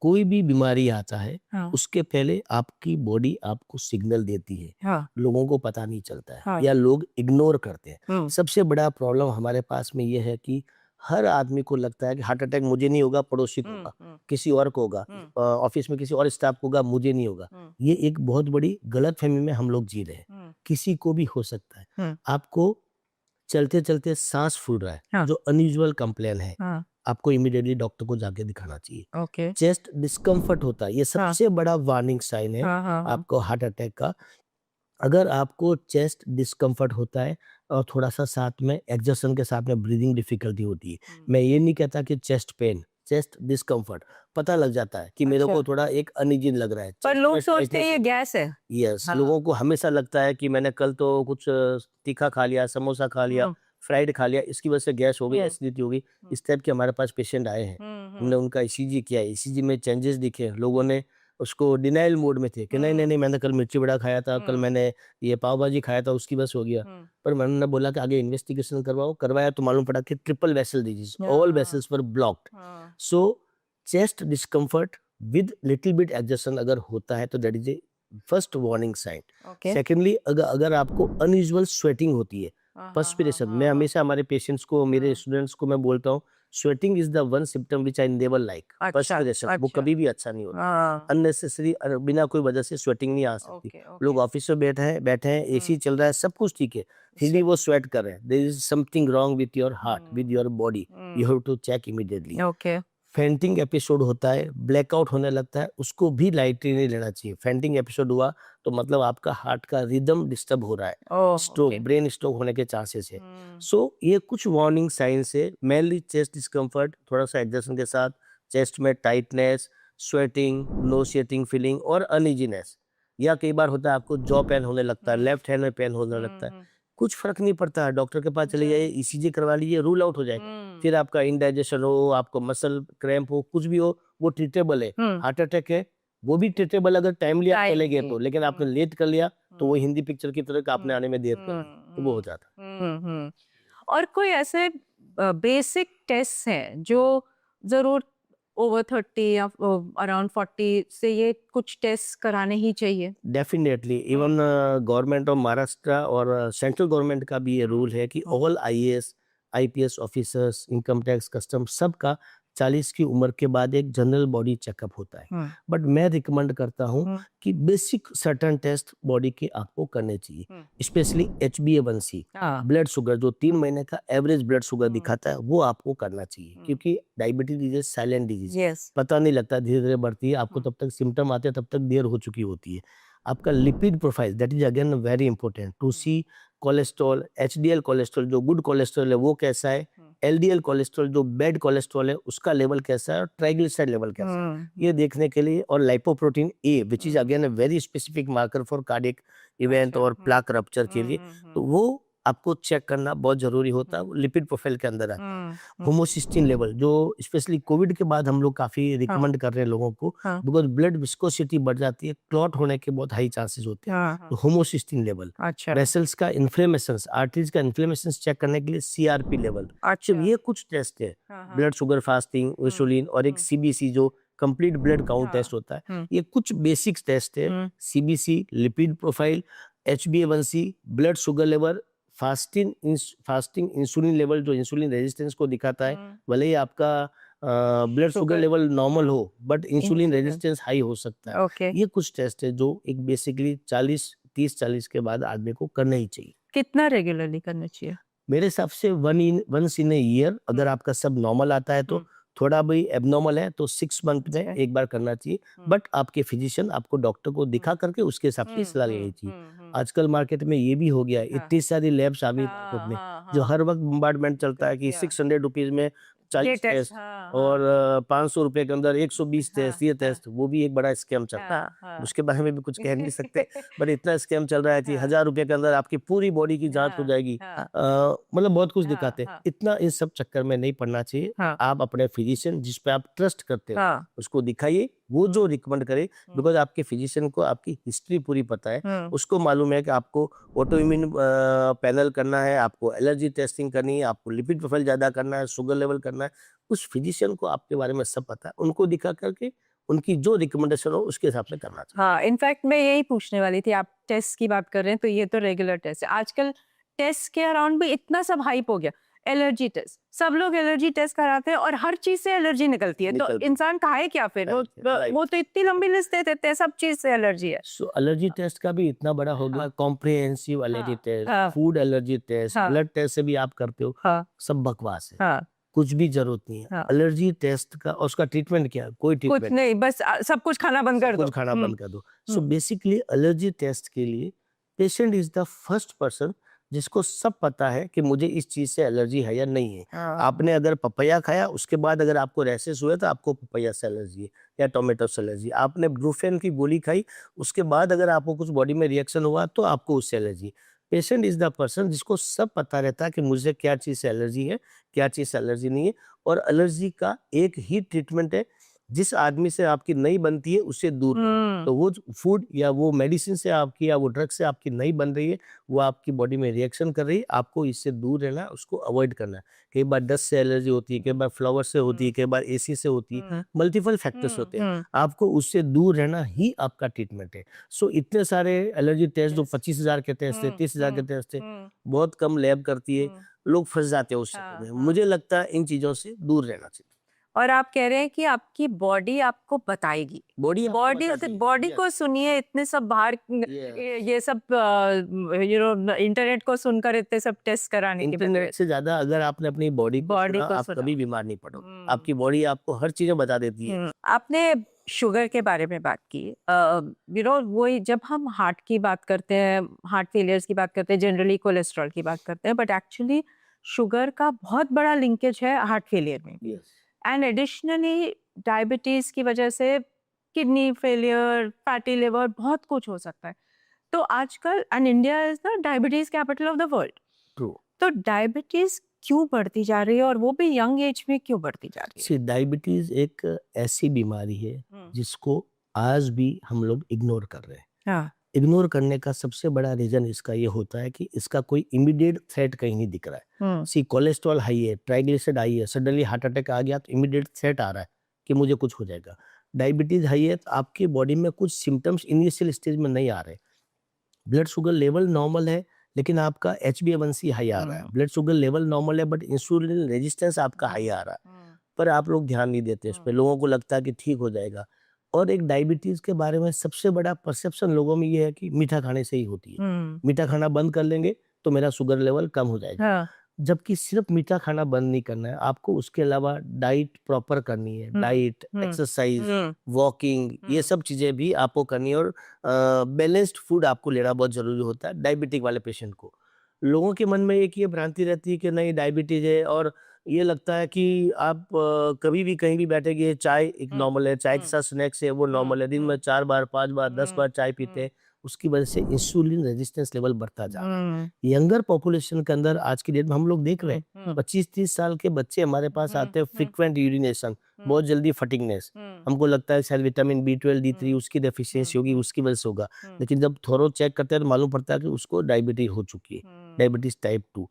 कोई भी बीमारी आता है, हाँ, उसके पहले आपकी बॉडी आपको सिग्नल देती है। हाँ, लोगों को पता नहीं चलता है, हाँ, या लोग इग्नोर करते हैं। हम्म, सबसे बड़ा प्रॉब्लम हमारे पास में ये है कि हर आदमी को लगता है कि हार्ट अटैक मुझे नहीं होगा, पड़ोसी को होगा, किसी और को होगा, ऑफिस में किसी और स्टाफ को होगा, मुझे नहीं होगा। ये एक बहुत बड़ी गलतफहमी में हम लोग जी रहे हैं। किसी को भी हो सकता है। आपको चलते चलते सांस फूल रहा है, हाँ, जो अनयूजुअल कंप्लेन है, हाँ, आपको इमीडिएटली डॉक्टर को जाके दिखाना चाहिए। ओके, चेस्ट डिस्कम्फर्ट होता है, ये हाँ, सबसे बड़ा वार्निंग साइन है हाँ, हाँ, हाँ, आपको हार्ट अटैक का। अगर आपको चेस्ट डिस्कम्फर्ट होता है और थोड़ा सा साथ में एग्जर्शन के साथ में ब्रीदिंग डिफिकल्टी होती है, मैं ये नहीं कहता कि चेस्ट पेन, चेस्ट डिस्कम्फर्ट पता लग जाता है कि मेरे अच्छा, को थोड़ा एक अनइजीन लग रहा है, पर चेस्ट लोग में सोचते हैं ये टाइटनेस। गैस है। यस, हाँ, लोगों को हमेशा लगता है कि मैंने कल तो कुछ तीखा खा लिया, समोसा खा लिया, फ्राइड खा लिया, इसकी वजह से गैस हो गई, एसिडिटी हो गई। इस टाइप के हमारे पास पेशेंट आए हैं। हमने उनका ईसीजी किया, ईसीजी में चेंजेस दिखे, लोगों ने उसको डिनाइल मोड में थे कि नहीं नहीं नहीं, मैंने कल मिर्ची बड़ा खाया था, कल मैंने ये पाव भाजी खाया था, उसकी बस हो गया। पर मैंने बोला कि आगे इन्वेस्टिगेशन करवाओ, करवाया तो मालूम पड़ा कि triple vessel disease, all vessels were blocked. So chest discomfort with little bit exertion अगर होता है तो that is a first warning sign. Okay, secondly, अगर आपको अनयूजुअल स्वेटिंग होती है, पर्सपिरेशन, मैं हमेशा हमारे पेशेंट्स को, मेरे स्टूडेंट्स को मैं बोलता हूँ, sweating is the one symptom which I never like. अच्छा, पर्सपिरेशन वो अच्छा, कभी भी अच्छा नहीं होता। हाँ, अननेसेसरी बिना कोई वजह से स्वेटिंग नहीं आ सकती। ओके, ओके, लोग ऑफिस में बैठे हैं, एसी चल रहा है, सब कुछ ठीक है, फिर भी वो स्वेट कर रहे हैं। There is something wrong with your heart, with your body, you have to check immediately. Okay, fainting episode होता है, ब्लैकआउट होने लगता है, उसको भी लाइटली नहीं लेना चाहिए। फेंटिंग एपिसोड हुआ तो मतलब आपका हार्ट का रिदम डिस्टर्ब हो रहा है, ओह, स्ट्रोक, ओके, ब्रेन स्ट्रोक होने के चांसेस है। सो ये कुछ वार्निंग साइंस है। मेनली चेस्ट डिस्कम्फर्ट, थोड़ा सा एग्जर्शन के साथ चेस्ट में टाइटनेस, स्वेटिंग, नोसिएटिंग फीलिंग और अनइजीनेस, या कई बार होता है आपको जॉ पेन होने लगता है, लेफ्ट हैंड में पेन होने लगता है। कुछ फर्क नहीं पड़ता, डॉक्टर के पास चले जाइए, ईसीजी करवा लीजिए, रूल आउट हो जाएगा। फिर आपका इंडाइजेशन हो, आपको मसल क्रैम्प हो, कुछ भी हो, वो ट्रीटेबल है। हार्ट अटैक है, वो भी ट्रीटेबल अगर टाइमली आप चले गए तो, लेकिन आपने लेट कर लिया तो वो हिंदी पिक्चर की तरह का आपने आने में देर कर दी, तो वो हो जाता। और कोई ऐसे बेसिक टेस्ट हैं जो जरूर ओवर 30 या अराउंड 40 से ये कुछ टेस्ट कराने ही चाहिए? Definitely even government of Maharashtra और सेंट्रल गवर्नमेंट का भी ये रूल है कि all IAS IPS officers, income tax, custom, सबका 40 की उम्र के बाद एक जनरल बॉडी चेकअप होता है। बट मैं रिकमेंड करता हूँ कि बेसिक सर्टन टेस्ट बॉडी के आपको करने चाहिए, स्पेशली HbA1c, ब्लड शुगर, जो 3 महीने का एवरेज ब्लड शुगर दिखाता है, वो आपको करना चाहिए, क्योंकि diabetes is a silent disease, पता नहीं लगता, धीरे धीरे बढ़ती है, आपको तब तक सिम्टम आते हैं, तब तक देर हो चुकी होती है। आपका lipid profile, that is again very important to see cholesterol, HDL cholesterol जो गुड कोलेस्ट्रॉल है वो कैसा है, LDL कोलेस्ट्रॉल जो बैड कोलेस्ट्रॉल है उसका लेवल कैसा है, और ट्राइग्लिसराइड लेवल कैसा है, ये देखने के लिए, और lipoprotein A which is again a very specific marker for cardiac event और प्लाक रप्चर के लिए, तो वो आपको चेक करना बहुत जरूरी होता है, लिपिड प्रोफाइल के अंदर आता है। होमोसिस्टिन लेवल जो स्पेशली कोविड के बाद हम लोग काफी रिकमेंड कर रहे हैं लोगों को, बिकॉज ब्लड विस्कोसिटी बढ़ जाती है, क्लॉट होने के बहुत हाई चांसेस होते हैं, तो होमोसिस्टिन लेवल, वेसल्स का इन्फ्लेमेशन, आर्टरीज का इन्फ्लेमेशन चेक करने के लिए CRP लेवल, ये कुछ टेस्ट है, ब्लड शुगर फास्टिंग, इंसुलिन, और एक CBC जो कंप्लीट ब्लड काउंट टेस्ट होता है, ये कुछ बेसिक्स टेस्ट है, CBC, lipid profile, HbA1c, blood sugar level, fasting insulin level जो इंसुलिन रेजिस्टेंस को दिखाता है, भले ही आपका ब्लड शुगर लेवल नॉर्मल हो बट इंसुलिन रेजिस्टेंस हाई हो सकता है। ये कुछ टेस्ट है जो एक बेसिकली 30-40 के बाद आदमी को करना ही चाहिए। कितना रेगुलरली करना चाहिए? मेरे हिसाब से वंस इन ए ईयर, अगर आपका सब नॉर्मल आता है तो, थोड़ा भी एबनॉर्मल है तो 6 मंथ में एक बार करना चाहिए, बट आपके फिजिशियन आपको डॉक्टर को दिखा करके उसके हिसाब से सलाह लेनी चाहिए। आजकल मार्केट में ये भी हो गया है, इतनी सारी लैब्स आ गई मार्केट में, जो हर वक्त बम्बार्डमेंट चलता है कि 600 रुपीज में 40 टेस्ट, और 500 रुपए के अंदर 120 टेस्ट, ये टेस्ट, वो भी एक बड़ा स्कैम चल रहा है, उसके बारे में भी कुछ कह नहीं सकते, बट इतना स्कैम चल रहा है कि 1000 रुपए के अंदर आपकी पूरी बॉडी की जांच हो जाएगी, मतलब बहुत कुछ दिखाते हैं। इतना इस सब चक्कर में नहीं पड़ना चाहिए, आप अपने फिजिशियन जिस पे आप ट्रस्ट करते हो उसको दिखाइए, वो जो रिकमेंड करे, बिकॉज आपके फिजिशियन को आपकी हिस्ट्री पूरी पता है, उसको मालूम है कि आपको ऑटो इम्यून पैनल करना है, आपको एलर्जी टेस्टिंग करनी है, आपको लिपिड प्रोफाइल ज्यादा करना है, शुगर लेवल करना है, उस फिजिशियन को आपके बारे में सब पता है, उनको दिखा करके उनकी जो रिकमेंडेशन हो उसके हिसाब से करना चाहिए। हाँ, इनफैक्ट मैं यही पूछने वाली थी, आप टेस्ट की बात कर रहे हैं तो ये तो रेगुलर टेस्ट है, आजकल टेस्ट के अराउंड भी इतना सब हाइप हो गया, एलर्जी टेस्ट, सब लोग एलर्जी टेस्ट कराते हैं और हर चीज से एलर्जी निकलती है, तो इंसान खाए क्या फिर? वो तो इतनी लंबी लिस्ट दे देते हैं, सब चीज से एलर्जी है। सो एलर्जी टेस्ट का भी इतना बड़ा हो गया, comprehensive allergy test, food allergy test, blood test से भी आप करते हो, सब बकवास है, कुछ भी जरूरत नहीं है। एलर्जी टेस्ट का और उसका ट्रीटमेंट क्या है? कोई ट्रीटमेंट कुछ नहीं, बस सब कुछ खाना बंद कर दो, कुछ खाना बंद कर दो। सो बेसिकली एलर्जी टेस्ट के लिए patient is the first person जिसको सब पता है कि मुझे इस चीज से एलर्जी है या नहीं है। आपने अगर पपैया खाया, उसके बाद अगर आपको रैशेस हुए तो आपको पपैया से एलर्जी है या टोमेटो से एलर्जी। आपने ब्रूफेन की गोली खाई, उसके बाद अगर आपको कुछ बॉडी में रिएक्शन हुआ तो आपको उससे allergy. Patient is the person जिसको सब पता रहता है कि मुझे क्या चीज से एलर्जी है, क्या चीज से एलर्जी नहीं है, और एलर्जी का एक ही ट्रीटमेंट है, जिस आदमी से आपकी नहीं बनती है उससे दूर रहो। तो वो फूड या वो मेडिसिन से आपकी या वो ड्रग से आपकी नहीं बन रही है, वो आपकी बॉडी में रिएक्शन कर रही है, आपको इससे दूर रहना है, उसको अवॉइड करना है। कई बार डस्ट से एलर्जी होती है, कई बार फ्लावर से होती है, कई बार एसी से होती है, मल्टीपल फैक्टर्स होते हैं, आपको उससे दूर रहना ही आपका ट्रीटमेंट है। सो इतने सारे एलर्जी टेस्ट जो 25,000 के टेस्ट थे, 30,000 के टेस्ट थे, बहुत कम लैब करती है, लोग फंस जाते हैं उस चक्कर में। मुझे लगता है इन चीजों से दूर रहना चाहिए। और आप कह रहे हैं कि आपकी बॉडी आपको बताएगी, बॉडी को सुनिए, इतने सब बाहर ये सब इंटरनेट को सुनकर इतने सब टेस्ट कराने के इंटरनेट से ज्यादा अगर आपने अपनी बॉडी को आप कभी बीमार नहीं पड़ोगे। आपकी बॉडी आपको हर चीजें बता देती है। आपने शुगर के बारे में बात की, वही जब हम हार्ट की बात करते हैं, हार्ट फेलियर्स की बात करते हैं, जनरली कोलेस्ट्रॉल की बात करते हैं, बट एक्चुअली शुगर का बहुत बड़ा लिंकेज है हार्ट फेलियर में। एंड एडिशनली डायबिटीज की वजह से किडनी फेलियर, फैटी लिवर, बहुत कुछ हो सकता है। तो आजकल and India is the diabetes capital of the world, true. तो डायबिटीज क्यों बढ़ती जा रही है और वो भी यंग एज में क्यों बढ़ती जा रही सी डायबिटीज एक ऐसी बीमारी है है? जिसको आज भी हम लोग इग्नोर कर रहे हैं। हाँ, इग्नोर करने का सबसे बड़ा रीजन इसका ये होता है कि इसका कोई इमीडिएट थ्रेट कहीं नहीं दिख रहा है। सी कोलेस्ट्रॉल हाई है, ट्राइग्लिसराइड हाई है, सडनली हार्ट अटैक आ गया तो इमीडिएट थ्रेट आ रहा है कि मुझे कुछ हो जाएगा। डायबिटीज हाई है तो आपकी बॉडी में कुछ सिम्टम्स इनिशियल स्टेज में नहीं आ रहे। ब्लड शुगर लेवल नॉर्मल है लेकिन आपका HbA1c हाई आ रहा है। ब्लड शुगर लेवल नॉर्मल है बट इंसुलिन रेजिस्टेंस आपका हाई आ रहा है, पर आप लोग ध्यान नहीं देते इस पे। लोगों को लगता है कि ठीक हो जाएगा। और एक डायबिटीज के बारे में सबसे बड़ा परसेप्शन लोगों में ये है कि मीठा खाने से ही होती है। मीठा खाना बंद कर लेंगे तो मेरा शुगर लेवल कम हो जाएगा। हाँ, जबकि सिर्फ मीठा खाना बंद नहीं करना है, आपको उसके अलावा डाइट प्रॉपर करनी है। डाइट, एक्सरसाइज, वॉकिंग, ये सब चीजें भी आपको करनी है और बैलेंस्ड फूड आपको लेना बहुत जरूरी होता है डायबिटिक वाले पेशेंट को। लोगों के मन में एक ये भ्रांति रहती है कि नहीं डायबिटीज है, और ये लगता है कि आप कभी भी कहीं भी बैठेंगे, चाय एक नॉर्मल है, चाय के साथ स्नैक्स है वो नॉर्मल है, दिन में 4 बार 5 बार 10 बार चाय पीते हैं, उसकी वजह से इंसुलिन रेजिस्टेंस लेवल बढ़ता जा रहा है। यंगर पॉपुलेशन के अंदर आज की डेट में हम लोग देख रहे हैं 25-30 साल के बच्चे हमारे पास आते हैं, फ्रीक्वेंट यूरिनेशन, बहुत जल्दी फटिगनेस। हमको लगता है शायद विटामिन B12 D3 उसकी डेफिशिएंसी होगी, उसकी वजह से होगा, लेकिन जब थोरो चेक करते हैं तो मालूम पड़ता है कि उसको डायबिटीज हो चुकी है, डायबिटीज टाइप 2।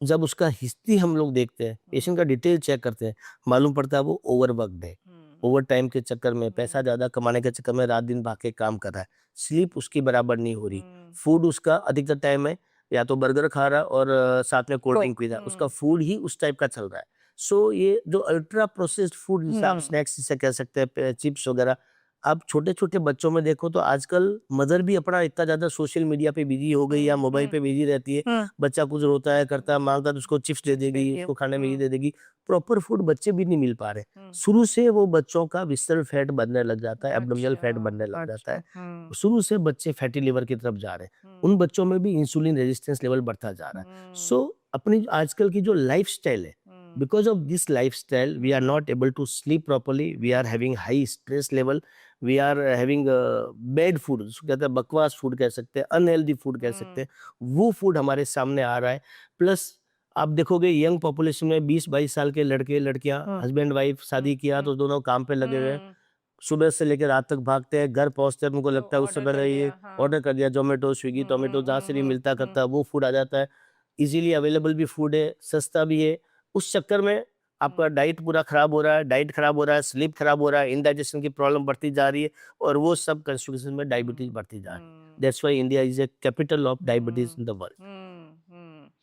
जब उसका हिस्ट्री हम लोग देखते हैं, पेशेंट का डिटेल चेक करते हैं, मालूम पड़ता है वो ओवरवर्क्ड है, ओवर टाइम के चक्कर में, पैसा ज्यादा कमाने के चक्कर में रात दिन भाग के काम कर रहा है, स्लीप उसकी बराबर नहीं हो रही, फूड उसका अधिकतर टाइम है या तो बर्गर खा रहा है और साथ में कोल्ड ड्रिंक पी रहा है, उसका फूड ही उस टाइप का चल रहा है। सो ये जो अल्ट्रा प्रोसेस्ड फूड जिसे आप स्नैक्स जिसे कह सकते हैं, चिप्स वगैरह, आप छोटे छोटे बच्चों में देखो तो आजकल मदर भी अपना इतना ज्यादा सोशल मीडिया पे बिजी हो गई या मोबाइल पे बिजी रहती है। बच्चा कुछ रोता है, करता है, मांगता है तो उसको चिप्स दे देगी, उसको खाने में ये दे देगी। प्रॉपर फूड बच्चे भी नहीं मिल पा रहे। शुरू से वो बच्चों का विसरल फैट बनने लग जाता है, एब्डोमिनल फैट बनने लग जाता है। शुरू से बच्चे फैटी लिवर की तरफ जा रहे हैं, उन बच्चों में भी इंसुलिन रेजिस्टेंस लेवल बढ़ता जा रहा है। सो अपनी आजकल की जो लाइफस्टाइल है, because of this lifestyle we are not able to sleep properly, we are having high stress level, we are having bad food, जिसको कहते हैं बकवास फूड कह सकते हैं, अनहेल्दी फूड कह सकते हैं, वो फूड हमारे सामने आ रहा है। प्लस आप देखोगे यंग पॉपुलेशन में 20-22 साल के लड़के लड़कियां, हस्बैंड वाइफ शादी किया तो दोनों काम पे लगे हुए हैं, सुबह से लेकर रात तक भागते हैं, घर पहुंचते हैं, उनको लगता है उस समय ये ऑर्डर कर दिया, जोमेटो स्विगी टोमेटो जहाँ से भी मिलता करता है वो फूड आ जाता है, इजीली अवेलेबल भी फूड है, सस्ता भी है। उस चक्कर में आपका डाइट पूरा खराब हो रहा है, डाइट खराब हो रहा है, स्लीप खराब हो रहा है, इंडाइजेशन की प्रॉब्लम बढ़ती जा रही है, और वो सब कंसिक्वेंसेस में डायबिटीज बढ़ती जा रही है। That's why India is a capital of diabetes in the world,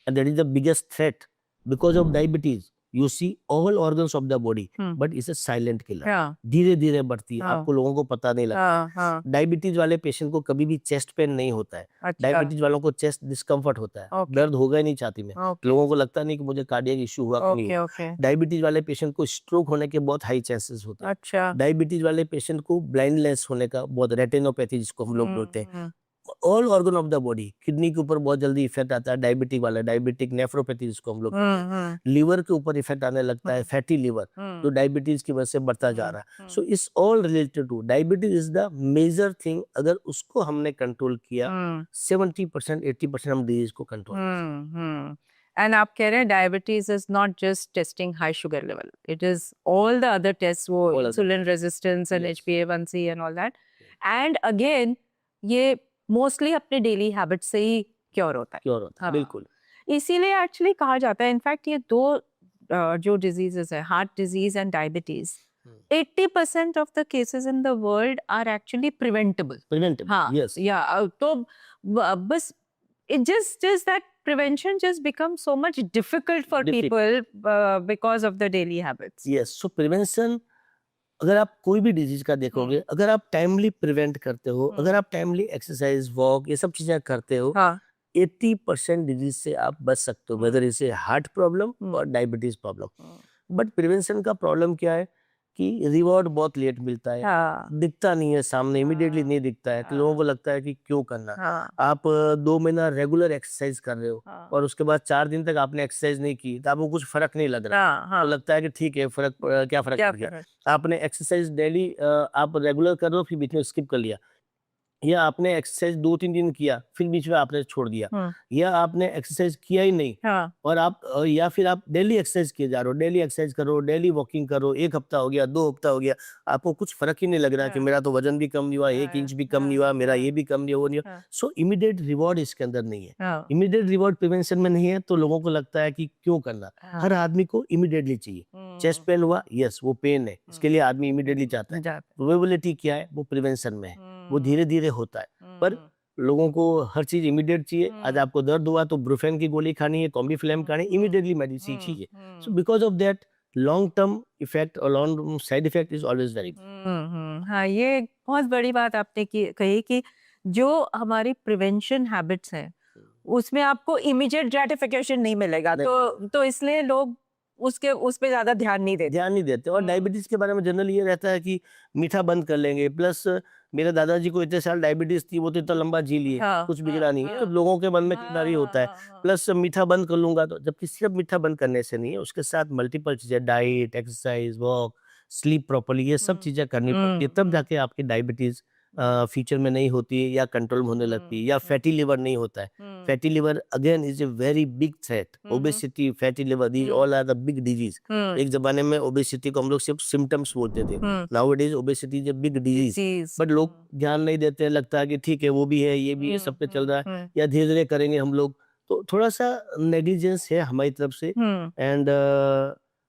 and that is the biggest threat. Because of diabetes you see all organs of the body, but it's a silent killer. धीरे धीरे बढ़ती है, आपको लोगों को पता नहीं लगता। डायबिटीज वाले पेशेंट को कभी भी चेस्ट पेन नहीं होता है। डायबिटीज वालों को चेस्ट डिस्कम्फर्ट होता है, दर्द होगा ही नहीं छाती में, लोगों को लगता नहीं कि मुझे कार्डियक इश्यू हुआ कि नहीं हुआ। डायबिटीज वाले पेशेंट को स्ट्रोक होने के बहुत हाई चांसेस होते हैं। डायबिटीज वाले पेशेंट को ब्लाइंडनेस होने का बहुत, रेटिनोपैथी जिसको हम लोग बोलते हैं, all organ of the body, kidney के ऊपर बहुत जल्दी इफेक्ट आता है डायबिटिक वाला, डायबिटिक नेफ्रोपैथी जिसको हम लोग कहते हैं, लिवर के ऊपर इफेक्ट आने लगता है, फैटी लिवर जो डायबिटीज की वजह से बढ़ता जा रहा है। So it's all related to diabetes is the major thing. अगर उसको हमने कंट्रोल किया 70% 80% हम डिजीज को कंट्रोल। एंड आप कह रहे हैं diabetes is not just testing high sugar level, it is all the other test, वो insulin resistance and HbA1c and all that. And again ये मोस्टली अपने डेली हैबिट से ही क्योर होता है। क्योर होता है, बिल्कुल। इसीलिए एक्चुअली कहा जाता है, इनफैक्ट ये दो जो डिजीजेस है, heart disease and diabetes, 80% of the cases in the world are actually preventable. हाँ, यस, या तो बस it just that prevention just becomes so much difficult for people because of the daily habits. Yes, so prevention, अगर आप कोई भी disease का देखोगे, अगर आप टाइमली प्रिवेंट करते हो, अगर आप टाइमली एक्सरसाइज, वॉक, ये सब चीजें करते हो, 80% डिजीज से आप बच सकते हो, वेदर इसे हार्ट प्रॉब्लम और डायबिटीज प्रॉब्लम। बट प्रिवेंशन का प्रॉब्लम क्या है कि रिवॉर्ड बहुत लेट मिलता है, दिखता नहीं है सामने, इमीडिएटली नहीं दिखता है, तो लोगों को लगता है कि क्यों करना। आप 2 महीना रेगुलर एक्सरसाइज कर रहे हो और उसके बाद 4 दिन तक आपने एक्सरसाइज नहीं की तो आपको कुछ फर्क नहीं लग रहा, तो लगता है कि ठीक है, क्या फर्क पड़ गया। आपने एक्सरसाइज डेली आप रेगुलर कर रहे हो, फिर बीच में स्किप कर लिया, या आपने एक्सरसाइज 2-3 दिन किया, फिर बीच में आपने छोड़ दिया, या आपने एक्सरसाइज किया ही नहीं हाँ, और आप या फिर आप डेली एक्सरसाइज किए जा रहे हो, डेली एक्सरसाइज करो, डेली वॉकिंग करो, 1 हफ्ता हो गया, 2 हफ्ता हो गया, आपको कुछ फ़र्क ही नहीं लग रहा कि हाँ, मेरा तो वज़न भी कम नहीं हुआ, 1 इंच भी कम नहीं हुआ, मेरा ये भी कम नहीं हुआ, वो नहीं हुआ। हाँ, सो इमीडिएट रिवॉर्ड इसके अंदर नहीं है। हाँ, इमीडिएट रिवॉर्ड प्रिवेंशन में नहीं है, तो लोगों को लगता है कि क्यों करना? हाँ, हर आदमी को इमीडिएटली चाहिए। चेस्ट पेन हुआ, यस वो पेन है, इसके लिए आदमी इमीडिएटली चाहता है। जाते प्रोबेबिलिटी क्या है? वो प्रिवेंशन में है, वो हम्म, धीरे-धीरे होता है। पर लोगों को हर चीज़ इमीडिएट चाहिए। आज आपको दर्द हुआ तो ब्रूफेन की गोली खानी है, कॉम्बीफ्लेम खानी है, इमीडिएटली मेडिसिन चाहिए। So because of that long term effect और long term side effect is always very हाँ, ये बहुत बड़ी बात आपने कही कि जो हमारी प्रिवेंशन हैबिट्स हैं उसमें आपको इमीडिएट ग्रेटिफिकेशन नहीं मिलेगा, तो इसलिए लोग उसके उस पे ज्यादा ध्यान नहीं देते। ध्यान नहीं देते और डायबिटीज़ के बारे में जनरली ये रहता है कि मीठा बंद कर लेंगे। प्लस मेरे दादाजी को इतने साल डायबिटीज़ थी, वो तो इतना लंबा जी लिए, हाँ, कुछ बिगड़ा नहीं है। लोगों के मन में कितना भी होता है। प्लस मीठा बंद कर लूँगा तो जबकि सिर्फ मीठा बंद करने से नहीं है, उसके साथ मल्टीपल चीज़ें diet, exercise, walk, sleep properly ये सब चीज़ें करनी पड़ती है, तब जाके आपकी डायबिटीज़ फ्यूचर में नहीं होती है या कंट्रोल में होने लगती है या फैटी लिवर नहीं होता है। Fatty liver again is a very big threat. Obesity, fatty liver these all are the big disease. एक ज़माने में ओबेसिटी को हम लोग सिर्फ सिम्पटम्स बोलते थे। Nowadays obesity is a big disease. चीज बट लोग ध्यान नहीं देते हैं, लगता है कि ठीक है वो भी है, ये भी है, सब पे चल रहा है या धीरे-धीरे करेंगे हम लोग। तो थोड़ा-सा नेग्लिजेंस है हमारी तरफ से एंड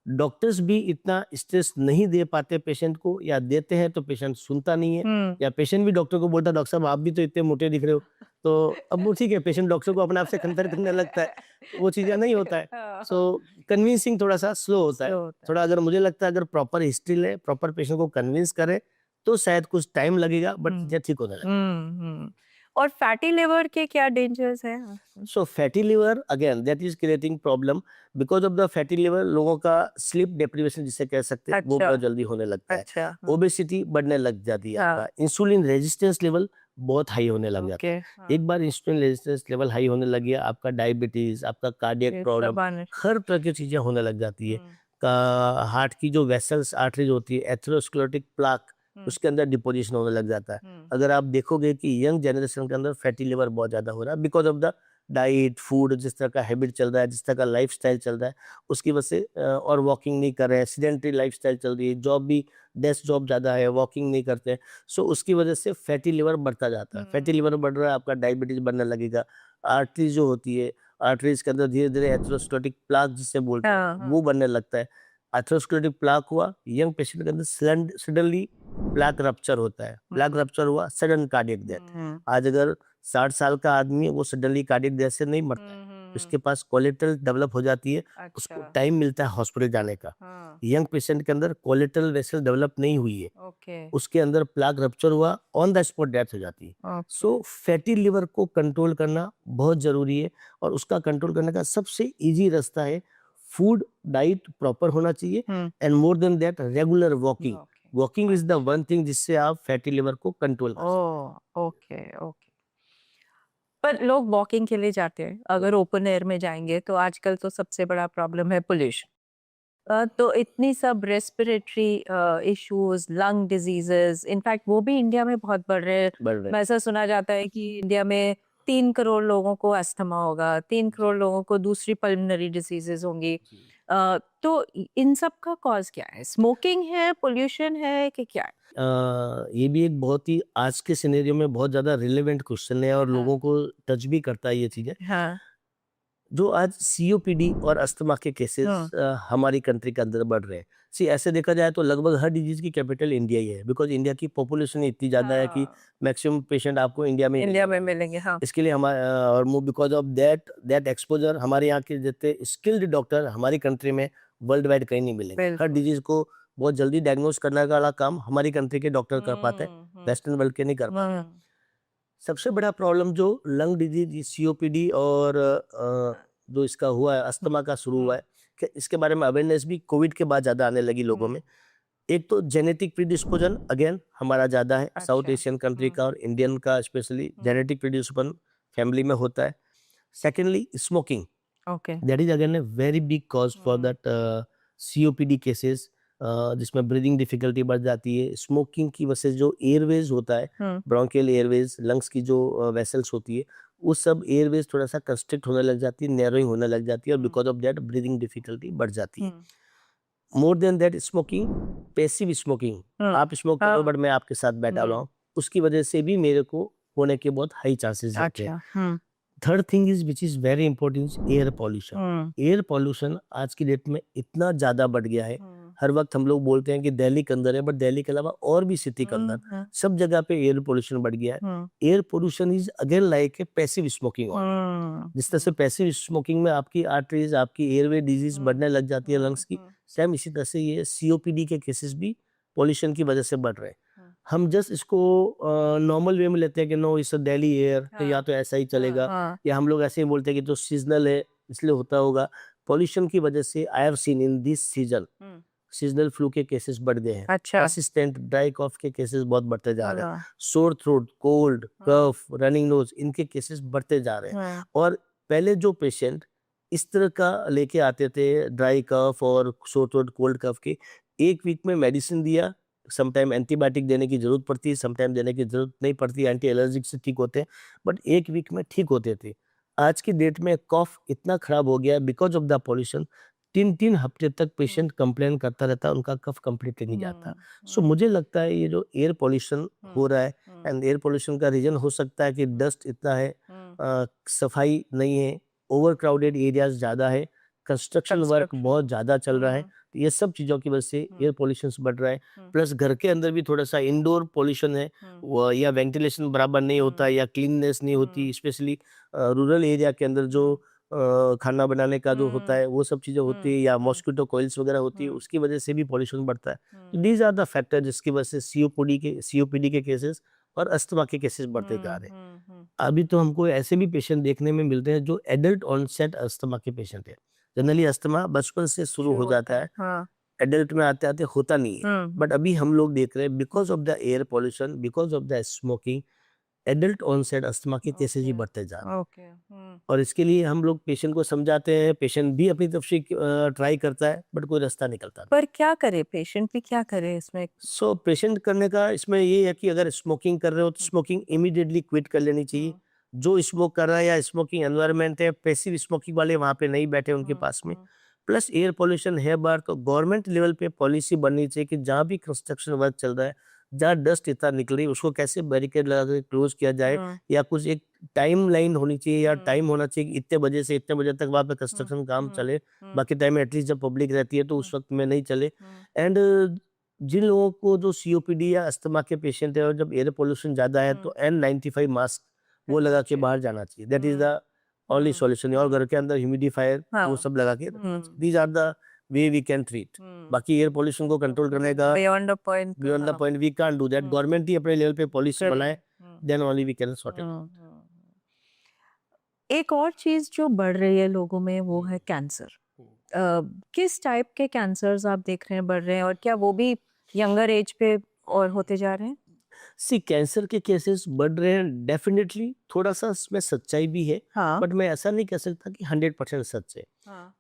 डॉक्टर्स भी इतना स्ट्रेस नहीं दे पाते पेशेंट को या देते हैं तो पेशेंट सुनता नहीं है या पेशेंट भी डॉक्टर को बोलता है डॉक्टर साहब आप भी तो इतने मोटे दिख रहे हो। तो अब वो ठीक है पेशेंट डॉक्टर को अपने आप से कंपेयर करने लगता है, तो वो चीज़ें नहीं होता है। सो कन्विंसिंग थोड़ा-सा स्लो होता है। स्लो होता है। थोड़ा अगर मुझे लगता है अगर प्रॉपर हिस्ट्री ले, प्रॉपर पेशेंट को कन्विंस करे, तो शायद कुछ टाइम लगेगा बट चीज़ें ठीक होने लगेगी। हम्म। और फैटी लिवर के क्या डेंजर्स हैं? So fatty liver again that is creating problem because of the fatty liver लोगों का स्लीप डेप्रिवेशन जिसे कह सकते हैं वो अच्छा, बहुत जल्दी होने लगता है। अच्छा, ओबेसिटी बढ़ने लग जाती है, हाँ, आपका इंसुलिन रेजिस्टेंस लेवल बहुत हाई होने लग जाता ओके, है। हाँ, एक बार इंसुलिन रेजिस्टेंस लेवल हाई होने लग गया, आपका डायबिटीज, आपका कार्डियक ये प्रॉब्लम, सब आने हर तरह की चीजें होने लग जाती है। हम्म, का हार्ट की जो वेसल्स आर्टरीज होती है, एथेरोस्क्लेरोटिक प्लाक, उसके अंदर डिपोजिशन होने लग जाता है। अगर आप देखोगे कि यंग जनरेशन के अंदर फैटी लिवर बहुत ज्यादा हो रहा है because of the diet, food, जिस तरह का हैबिट चल रहा है, जिस तरह का लाइफ़स्टाइल चल रहा है, उसकी वजह से और वॉकिंग नहीं कर रहे हैं, सेडेंटरी लाइफ़स्टाइल चल रही है, जॉब भी डेस्क जॉब ज़्यादा है, वॉकिंग नहीं करते हैं। सो उसकी वजह से फैटी लिवर बढ़ता जाता है। फैटी लिवर बढ़ रहा है, आपका डायबिटीज़ बढ़ने लगेगा। आर्टरीज़ जो होती है, आर्टरीज़ के अंदर धीरे-धीरे एथेरोस्क्लेरोटिक प्लाक जिसे बोलते हैं, हाँ, हाँ, वो बढ़ने लगता है। एथेरोस्क्लेरोटिक प्लाक हुआ, यंग पेशेंट के अंदर सडनली प्लाक रप्चर होता है। प्लाक रप्चर हुआ, सडन कार्डियक डेथ। आज अगर 60 साल का आदमी है, वो सडनली कार्डियक डेथ से नहीं मरता है। उसके पास कोलेटरल डेवलप हो जाती है, उसको अच्छा, टाइम मिलता है हॉस्पिटल जाने का। हाँ, यंग पेशेंट के अंदर कोलेटरल वेसल डेवलप नहीं हुई है, ओके, उसके अंदर प्लाक रप्चर हुआ, ऑन द स्पॉट डेथ हो जाती है। ओके, सो फैटी लिवर को कंट्रोल करना बहुत ज़रूरी है और उसका कंट्रोल करने का सबसे ईज़ी रास्ता है फूड, डाइट प्रॉपर होना चाहिए and more than that regular walking. Okay, walking is the one thing जिससे आप फैटी लिवर को कंट्रोल कर सकते हैं। Okay, okay. पर लोग वॉकिंग के लिए जाते हैं, अगर ओपन एयर में जाएंगे तो आजकल तो सबसे बड़ा प्रॉब्लम है पोल्यूशन। तो इतनी सब respiratory issues, lung diseases, in fact वो भी इंडिया में बहुत बढ़ रहे हैं। बढ़ रहे हैं। ऐसा सुना जाता है कि इंडिया में 3 करोड़ लोगों को अस्थमा होगा, 3 करोड़ लोगों को दूसरी पल्मोनरी डिजीजेस होंगी। तो इन सब का कॉज क्या है? स्मोकिंग है, पोल्यूशन है कि क्या है? ये भी एक बहुत ही आज के सिनेरियो में बहुत ज़्यादा रिलेवेंट क्वेश्चन है और हाँ, लोगों को टच भी करता है ये चीज़ें। हाँ, जो आज सीओपीडी और अस्थमा के केसेस हमारी कंट्री के अंदर बढ़ रहे हैं। सी ऐसे देखा जाए तो लगभग हर डिजीज़ की कैपिटल इंडिया ही है बिकॉज़ इंडिया की पॉपुलेशन इतनी ज़्यादा है कि हाँ, मैक्सिमम पेशेंट आपको इंडिया में ही इंडिया में मिलेंगे। मिलेंगे, हाँ, इसके लिए और मो बिकॉज़ ऑफ दैट एक्सपोज़र हमारे यहाँ के जितने स्किल्ड डॉक्टर हमारी कंट्री में वर्ल्ड वाइड कहीं नहीं मिलेंगे। हर बिल्कुल। डिजीज़ को बहुत जल्दी डायग्नोज़ करने वाला काम हमारी कंट्री के डॉक्टर कर पाते हैं, हम्म, वेस्टर्न वर्ल्ड के नहीं कर पाते। हम्म, सबसे बड़ा प्रॉब्लम जो लंग डिजीज सीओपीडी और जो इसका हुआ है अस्थमा का शुरू हुआ है कि इसके बारे में अवेयरनेस भी कोविड के बाद ज़्यादा आने लगी लोगों में। एक तो जेनेटिक प्रीडिस्पोजन अगेन हमारा ज़्यादा है साउथ अच्छा, एशियन कंट्री का और इंडियन का स्पेशली जेनेटिक प्रीडिस्पोजन फैमिली में होता है। Secondly smoking okay, that is again a very big cause for that COPD cases. जिसमें ब्रीदिंग डिफिकल्टी बढ़ जाती है। स्मोकिंग की वजह से जो एयरवेज होता है, ब्रोंकियल एयरवेज, लंग्स की जो वेसल्स होती है, वो सब एयरवेज थोड़ा सा कंस्ट्रिक्ट होने लग जाती है, नैरोइंग होने लग जाती है, और because of that breathing difficulty बढ़ जाती है। मोर than that smoking, passive smoking, आप स्मोक कर रहे हो बट मैं आपके साथ बैठा हुआ हूँ, उसकी वजह से भी मेरे को होने के बहुत हाई चांसेस रहते हैं। अच्छा। Third thing is which is very important, air pollution. Air pollution आज की डेट में इतना ज्यादा बढ़ गया है। हर वक्त हम लोग बोलते हैं कि दिल्ली के अंदर है, बट दिल्ली के अलावा और भी सिटी के अंदर सब जगह पे एयर पोल्यूशन बढ़ गया है। Air pollution is again like a passive smoking. जिस तरह से पैसिव स्मोकिंग में आपकी आर्टरीज, आपकी एयरवे डिजीज बढ़ने लग जाती है लंग्स की, सेम इसी तरह से ये सीओपीडी के केसेस भी पॉल्यूशन की वजह से बढ़ रहे हैं। हम जस्ट इसको नॉर्मल वे में लेते हैं कि no it's a Delhi air, तो या तो ऐसा ही चलेगा, या हम लोग ऐसे ही बोलते हैं कि जो सीजनल है इसलिए होता होगा। पॉल्यूशन की वजह से I have seen in this season seasonal flu के केसेस बढ़ गए हैं। अच्छा। असिस्टेंट ड्राई कॉफ के केसेस बहुत बढ़ते जा रहे हैं। सोर थ्रोट, कोल्ड, कफ, रनिंग नोज, इनके केसेस बढ़ते जा रहे हैं। और पहले जो पेशेंट इस तरह का लेके आते थे, ड्राई कफ और सोर थ्रोट, कोल्ड कफ के, एक वीक में मेडिसिन दिया, समटाइम एंटीबायोटिक देने की जरूरत पड़ती है, समटाइम देने की जरूरत नहीं पड़ती, एंटी एलर्जिक से ठीक होते हैं, बट एक वीक में ठीक होते थे। आज की डेट में कफ इतना खराब हो गया है बिकॉज ऑफ द पॉल्यूशन, 3-3 हफ्ते तक पेशेंट कंप्लेन करता रहता है, उनका कफ कंप्लीटली नहीं जाता। सो मुझे लगता है ये जो एयर पॉल्यूशन हो रहा है, एंड एयर पॉल्यूशन का रीजन हो सकता है कि डस्ट इतना है, सफाई नहीं है, ओवर क्राउडेड एरियाज ज्यादा है, कंस्ट्रक्शन वर्क बहुत ज्यादा चल रहा है, तो ये सब चीजों की वजह से एयर पॉल्यूशन बढ़ रहा है। प्लस घर के अंदर भी थोड़ा सा इंडोर पॉल्यूशन है, या वेंटिलेशन बराबर नहीं होता, या क्लीननेस नहीं होती, स्पेशली रूरल एरिया के अंदर जो खाना बनाने का जो होता है वो सब चीजें होती है, या मॉस्किटो कॉइल्स वगैरह होती है, उसकी वजह से भी पॉल्यूशन बढ़ता है। दीज आर द फैक्टर जिसकी वजह से सीओपीडी के केसेस और अस्थमा के केसेस बढ़ते जा रहे हैं। अभी तो हमको ऐसे भी पेशेंट देखने में मिलते हैं जो एडल्ट ऑनसेट अस्थमा के पेशेंट है। जनरली अस्थमा बचपन से शुरू हो जाता है, एडल्ट में आते आते होता नहीं है, बट अभी हम लोग देख रहे हैं because of the air pollution, because of the smoking, adult onset asthma के केसेस ही बढ़ते जा रहे हैं। और इसके लिए हम लोग पेशेंट को समझाते हैं, पेशेंट भी अपनी तरफ से ट्राई करता है, बट कोई रास्ता निकलता नहीं। पर क्या करे पेशेंट भी, क्या करे इसमें? सो पेशेंट करने का इसमें ये है कि अगर स्मोकिंग कर रहे हो तो स्मोकिंग इमीडिएटली क्विट कर लेनी चाहिए। जो स्मोक कर रहा है या स्मोकिंग एनवायरनमेंट है, पैसिव स्मोकिंग वाले वहां पे नहीं बैठे उनके पास में। प्लस एयर पोल्यूशन है बार, तो गवर्नमेंट लेवल पे पॉलिसी बननी चाहिए कि जहाँ भी कंस्ट्रक्शन वर्क चल रहा है, जहाँ डस्ट इतना निकल रही है, उसको कैसे बैरिकेड लगा के क्लोज किया जाए, या कुछ एक टाइम लाइन होनी चाहिए, या टाइम होना चाहिए कि इतने बजे से इतने बजे तक वहां पे कंस्ट्रक्शन काम चले, बाकी टाइम में एटलीस्ट जब पब्लिक रहती है तो उस वक्त में नहीं चले। एंड जिन लोगों को जो सीओपीडी या अस्थमा के पेशेंट है और जब एयर पोल्यूशन ज्यादा है, तो N95 मास्क वो लगा के बाहर जाना चाहिए। That is the only solution. और घर के अंदर ह्यूमिडिफायर वो सब लगा के, these are the way we can treat. बाकी एयर पोल्यूशन को कंट्रोल करने का beyond the point we can't do that. Government ही अपने लेवल पे पॉलिसी बनाए, then only we can sort it. एक और चीज जो बढ़ रही है लोगों में वो है कैंसर। किस टाइप के कैंसर्स आप देख रहे हैं बढ़ रहे हैं, और क्या वो भी यंगर एज पे और होते जा रहे हैं? सी कैंसर के केसेस बढ़ रहे हैं डेफिनेटली, थोड़ा सा इसमें सच्चाई भी है, बट मैं ऐसा नहीं कह सकता कि 100% सच है।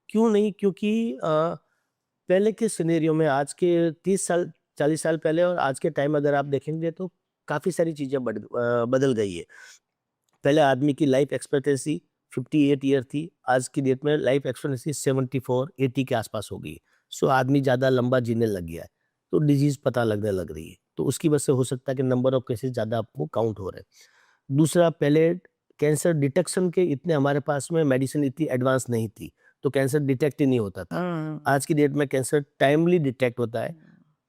क्यों नहीं? क्योंकि पहले के सिनेरियो में, आज के 30 साल 40 साल पहले और आज के टाइम अगर आप देखेंगे तो काफी सारी चीजें बदल गई है। पहले आदमी की लाइफ एक्सपेक्टेंसी 58 ईयर थी, आज की डेट में लाइफ एक्सपेक्टेंसी 74-80 के आसपास हो गई। सो आदमी ज्यादा लंबा जीने लग गया है, तो डिजीज पता लगने लग रही है, तो उसकी वजह से हो सकता है कि नंबर ऑफ केसेस ज्यादा आपको काउंट हो रहे हैं। दूसरा, पहले कैंसर डिटेक्शन के इतने हमारे पास में मेडिसिन इतनी एडवांस नहीं थी, तो कैंसर डिटेक्ट ही नहीं होता था। आज की डेट में कैंसर टाइमली डिटेक्ट होता है।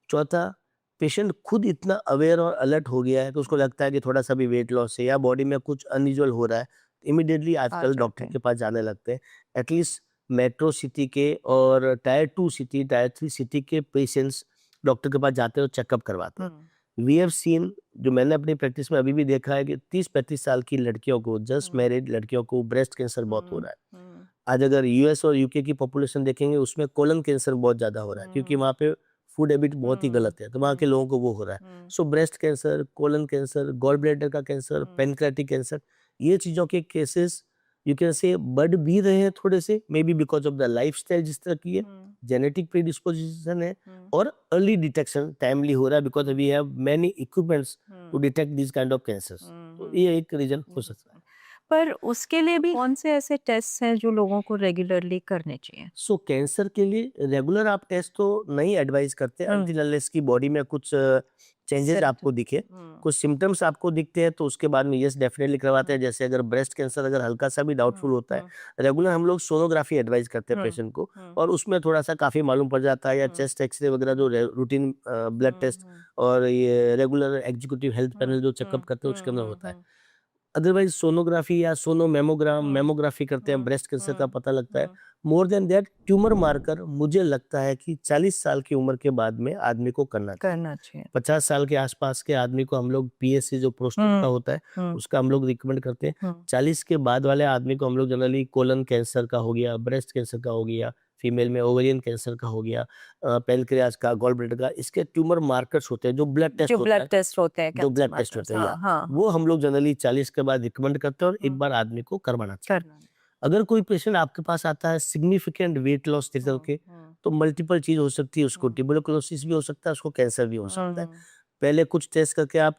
चौथा, पेशेंट खुद इतना अवेयर और अलर्ट हो गया है कि उसको लगता है कि थोड़ा सा भी वेट लॉस है या बॉडी में कुछ अनयूजुअल हो रहा है, इमीडिएटली आजकल डॉक्टर के पास जाने लगते हैं। एटलीस्ट मेट्रो सिटी के और टायर 2 सिटी, टायर 3 सिटी के पेशेंट्स डॉक्टर के पास जाते हैं और चेकअप करवाते हैं। वी हैव सीन, जो मैंने अपनी प्रैक्टिस में अभी भी देखा है, कि 30-35 साल की लड़कियों को, जस्ट मैरिड लड़कियों को ब्रेस्ट कैंसर बहुत हो रहा है। आज अगर यूएस और यूके की पॉपुलेशन देखेंगे, उसमें कोलन कैंसर बहुत ज्यादा हो रहा है, क्योंकि वहाँ पे फूड हैबिट बहुत ही गलत है, तो वहाँ के लोगों को वो हो रहा है। So breast cancer, colon cancer, gall bladder का कैंसर, पेनक्रेटिक कैंसर, ये चीजों के केसेस यू कैन से बढ़ भी रहे हैं थोड़े से, may be because of the lifestyle जिस तरह की है, जेनेटिक प्रीडिस्पोजिशन है, और अर्ली डिटेक्शन टाइमली हो रहा है because we have many equipments to detect this kind of cancers. तो ये एक रीजन हो सकता है। पर उसके लिए भी कौन से ऐसे टेस्ट हैं जो लोगों को रेगुलरली करने चाहिए? सो कैंसर के लिए रेगुलर आप टेस्ट तो नहीं एडवाइस करते अनटिल अनलेस की बॉडी में कुछ चेंजेस आपको दिखे, कुछ सिम्टम्स आपको दिखते हैं तो उसके बाद में यस डेफिनेटली करवाते हैं। जैसे अगर ब्रेस्ट कैंसर अगर हल्का सा भी डाउटफुल होता है, रेगुलर हम लोग सोनोग्राफी एडवाइस करते हैं पेशेंट को, और उसमें थोड़ा सा काफी मालूम पड़ जाता है, या चेस्ट एक्सरे वगैरह जो रूटीन ब्लड टेस्ट और ये रेगुलर एग्जीक्यूटिव हेल्थ पैनल जो चेकअप करते हैं उसके अंदर होता है। अदरवाइज सोनोग्राफी या सोनो मेमोग्राफी करते हैं, ब्रेस्ट कैंसर का पता लगता है। मोर देन दैट ट्यूमर मार्कर मुझे लगता है कि 40 साल की उम्र के बाद में आदमी को करना चाहिए। 50 साल के आसपास के आदमी को हम लोग पीएससी जो प्रोस्टेट का होता है उसका हम लोग रिकमेंड करते हैं। 40 के बाद वाले आदमी को हम लोग जनरली कोलन कैंसर का हो गया, ब्रेस्ट कैंसर का हो गया, फीमेल में ओवेरियन कैंसर का हो गया, पैनक्रियाज का, गॉल ब्लैडर का, इसके ट्यूमर मार्कर्स होते हैं जो ब्लड टेस्ट होते हैं, वो हम लोग जनरली 40 के बाद रिकमेंड करते हैं और एक बार आदमी को करवाना चाहिए। अगर कोई पेशेंट आपके पास आता है सिग्निफिकेंट वेट लॉस के करके, तो मल्टीपल चीज हो सकती है, उसको ट्यूबरकुलोसिस भी हो सकता है, उसको कैंसर भी हो सकता है। पहले कुछ टेस्ट करके आप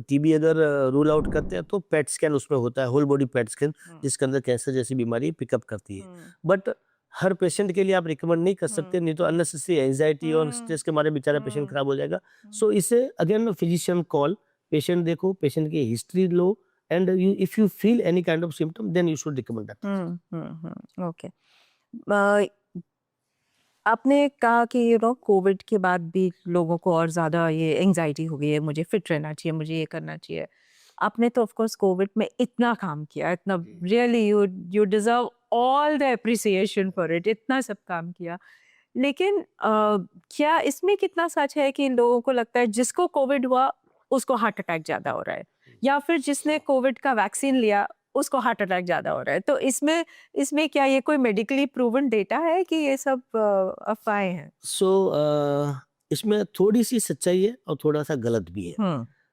टीबी अगर रूल आउट करते हैं तो पेट स्कैन उसमें होता है, होल बॉडी पेट स्कैन, जिसके अंदर कैंसर जैसी बीमारी पिकअप करती है। बट हर पेशेंट के लिए आप रिकमेंड नहीं कर सकते, नहीं तो अननेसेसरी एंजाइटी और स्ट्रेस के मारे बेचारा पेशेंट खराब हो जाएगा। सो इसे अगेन फिजिशियन कॉल, पेशेंट देखो, पेशेंट की history low, and if you feel any kind of symptom then you should recommend that. Okay. आपने कहा कि कोविड के बाद भी लोगों को और ज़्यादा ये एंजाइटी हो गई है, मुझे फिट रहना चाहिए, मुझे ये करना चाहिए। आपने तो ऑफ कोर्स कोविड में इतना काम किया, इतना really you deserve all the appreciation for it, इतना सब काम किया। लेकिन क्या इसमें कितना सच है कि लोगों को लगता है जिसको कोविड हुआ उसको हार्ट अटैक ज़्यादा हो रहा है, या फिर जिसने कोविड का वैक्सीन लिया उसको हार्ट अटैक ज़्यादा हो रहा है? तो इसमें क्या ये कोई मेडिकली प्रूवन डेटा है कि ये सब अफवाहें हैं? इसमें थोड़ी सी सच्चाई है और थोड़ा सा गलत भी है।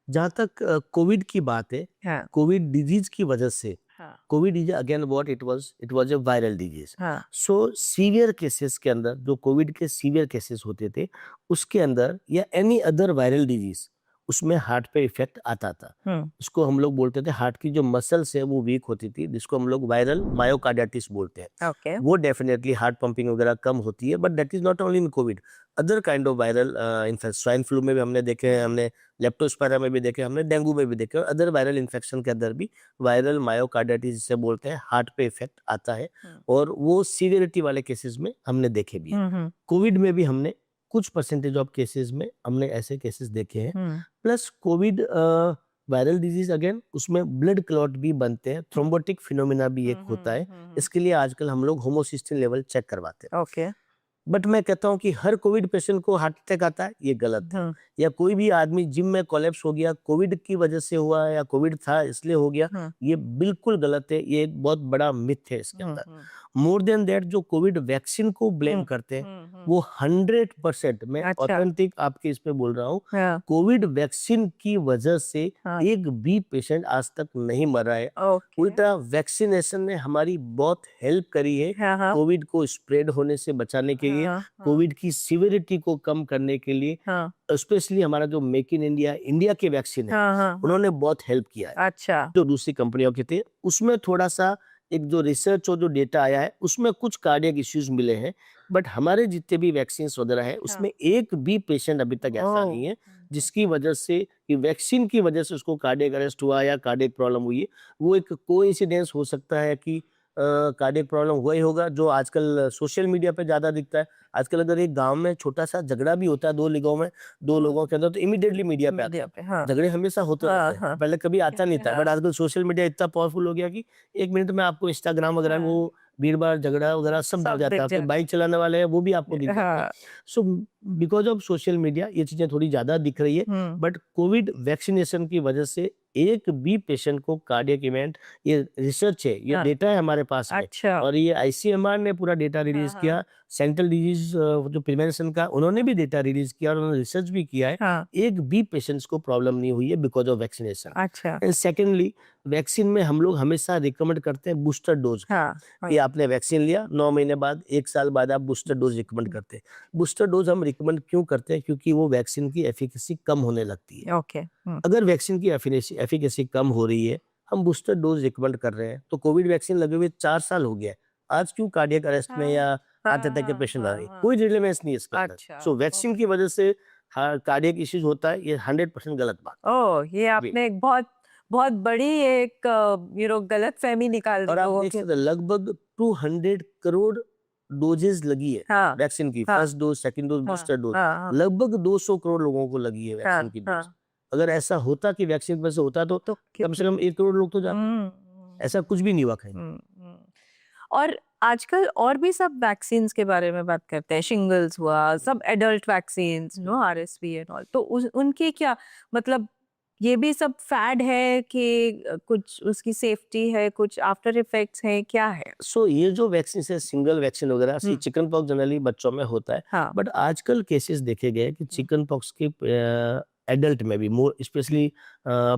जहाँ तक कोविड की बात है, कोविड डिजीज की वजह से, Covid is again what it was a viral disease. So severe cases के अंदर, जो कोविड के सीवियर केसेस होते थे उसके अंदर, या एनी अदर वायरल डिजीज, उसमें हार्ट पे इफेक्ट आता था। उसको हम लोग बोलते थे, हार्ट की जो मसल्स है वो वीक होती थी, जिसको हम लोग वायरल मायोकार्डिटिस बोलते हैं। वो डेफिनेटली हार्ट पंपिंग वगैरह कम होती है, but that is not only in Covid, other kind of viral infection, swine flu में भी हमने देखे हैं, हमने लेप्टोस्पायरा में भी देखे, हमने डेंगू में भी देखे, और अदर वायरल इन्फेक्शन के अंदर भी वायरल मायोकार्डिटिस जिसे बोलते हैं, हार्ट पे इफेक्ट आता है, और वो सीवियरिटी वाले केसेस में हमने देखे भी है। कोविड में भी हमने कुछ परसेंटेज ऑफ केसेस में हमने ऐसे केसेस देखे हैं। Plus Covid viral disease, again उसमें ब्लड क्लॉट भी बनते हैं, थ्रोम्बोटिक फिनोमिना भी एक होता है। इसके लिए आजकल हम लोग होमोसिस्टिन लेवल चेक करवाते हैं। बट मैं कहता हूँ कि हर कोविड पेशेंट को हार्ट अटैक आता है, ये गलत है। या कोई भी आदमी जिम में कोलैप्स हो गया, कोविड की वजह से हुआ या कोविड था इसलिए हो गया, ये बिल्कुल गलत है। ये एक बहुत बड़ा मिथ है इसके अंदर। मोर देन दैट, जो कोविड वैक्सीन को ब्लेम करते हैं, वो 100%, मैं ऑथेंटिक आपके इस पे बोल रहा हूँ, कोविड वैक्सीन की वजह से एक भी पेशेंट आज तक नहीं मरा है। उल्टा वैक्सीनेशन ने हमारी बहुत हेल्प करी है कोविड को स्प्रेड होने से बचाने के लिए, कोविड की सिवियरिटी को कम करने के लिए। स्पेशली हमारा जो मेक इन इंडिया के वैक्सीन है, उन्होंने बहुत हेल्प किया है। जो दूसरी कंपनियों के थे उसमें थोड़ा सा एक जो रिसर्च और जो डेटा आया है उसमें कुछ कार्डियक इश्यूज मिले हैं, बट हमारे जितने भी वैक्सीन वगैरह है उसमें एक भी पेशेंट अभी तक ऐसा नहीं है जिसकी वजह से, कि वैक्सीन की वजह से उसको कार्डियक अरेस्ट हुआ या कार्डियक प्रॉब्लम हुई है। वो एक कोइंसिडेंस हो सकता है कि कार्डियक प्रॉब्लम हुआ ही होगा, जो आजकल सोशल मीडिया पे ज्यादा दिखता है। आजकल अगर एक गांव में छोटा सा झगड़ा भी होता है दो लोगों के अंदर, तो इमीडिएटली मीडिया पे आता है। झगड़े हमेशा होते रहते हैं, पहले कभी आता नहीं था, बट आजकल सोशल मीडिया इतना पावरफुल हो गया कि एक मिनट में आपको इंस्टाग्राम वगैरह में वो भीड़-भाड़, झगड़ा वगैरह सब दिख जाता है। आपके बाइक चलाने वाले हैं वो भी आपको दिख जाता है। So because of social media ये चीजें थोड़ी ज्यादा दिख रही है, बट कोविड वैक्सीनेशन की वजह से एक भी पेशेंट को कार्डियक इवेंट, ये रिसर्च है, ये हाँ। डेटा है हमारे पास में, अच्छा। और ये आईसीएमआर ने पूरा डेटा रिलीज हाँ, किया, सेंट्रल डिजीज जो प्रिवेंशन का उन्होंने भी डेटा रिलीज किया और उन्होंने रिसर्च भी किया है, हाँ। एक भी पेशेंट्स को प्रॉब्लम नहीं हुई है बिकॉज ऑफ वैक्सीनेशन। अच्छा। एंड सेकेंडली, वैक्सीन में हम लोग हमेशा रिकमेंड करते हैं बूस्टर डोज हाँ। कि आपने वैक्सीन लिया 9 महीने बाद, 1 साल बाद आप बूस्टर डोज रिकमेंड करते हैं। बूस्टर डोज हम रिकमेंड क्यों करते हैं? क्योंकि वो वैक्सीन की एफिकेसी कम होने लगती है। ओके। अगर वैक्सीन की एफिकेसी कम हो रही है, हम बूस्टर डोज रिकमेंड कर रहे हैं, तो कोविड वैक्सीन लगे हुए 4 साल हो गया है। आज क्यों कार्डियक अरेस्ट में या हार्ट अटैक के पेशेंट आ रहे हैं? कोई रिलेवेंस नहीं है इसके अंदर। अच्छा। सो वैक्सीन की वजह से कार्डियक इश्यूज होता है, ये 100% गलत बात है। ओह, ये आपने एक बहुत बहुत बड़ी एक गलत फहमी निकाल दी और आप लोगों देख के। सकते हैं लगभग 200 करोड़ डोजेज लगी है हाँ। वैक्सीन की, हाँ। फर्स्ट डोज, सेकंड डोज, हाँ। बूस्टर डोज, हाँ। लगभग 200 करोड़ लोगों को लगी है हाँ। वैक्सीन की डोज। हाँ। अगर ऐसा होता कि वैक्सीन पर से होता तो तो कम से कम 1 करोड़ लोग तो जाते। ऐसा कुछ भी नहीं हुआ कहीं। और आजकल और भी सब वैक्सीन्स के बारे में बात करते हैं, शिंगल्स हुआ, सब adult vaccines, RSV and all, तो उनकी क्या मतलब, ये भी सब फैड है कि कुछ उसकी सेफ्टी है, कुछ आफ्टर इफेक्ट्स हैं, क्या है? सो ये जो वैक्सीन है, सिंगल वैक्सीन वगैरह, चिकन पॉक्स जनरली बच्चों में होता है, हाँ। बट आजकल केसेस देखे गए कि चिकन पॉक्स के एडल्ट में भी, मोर स्पेशली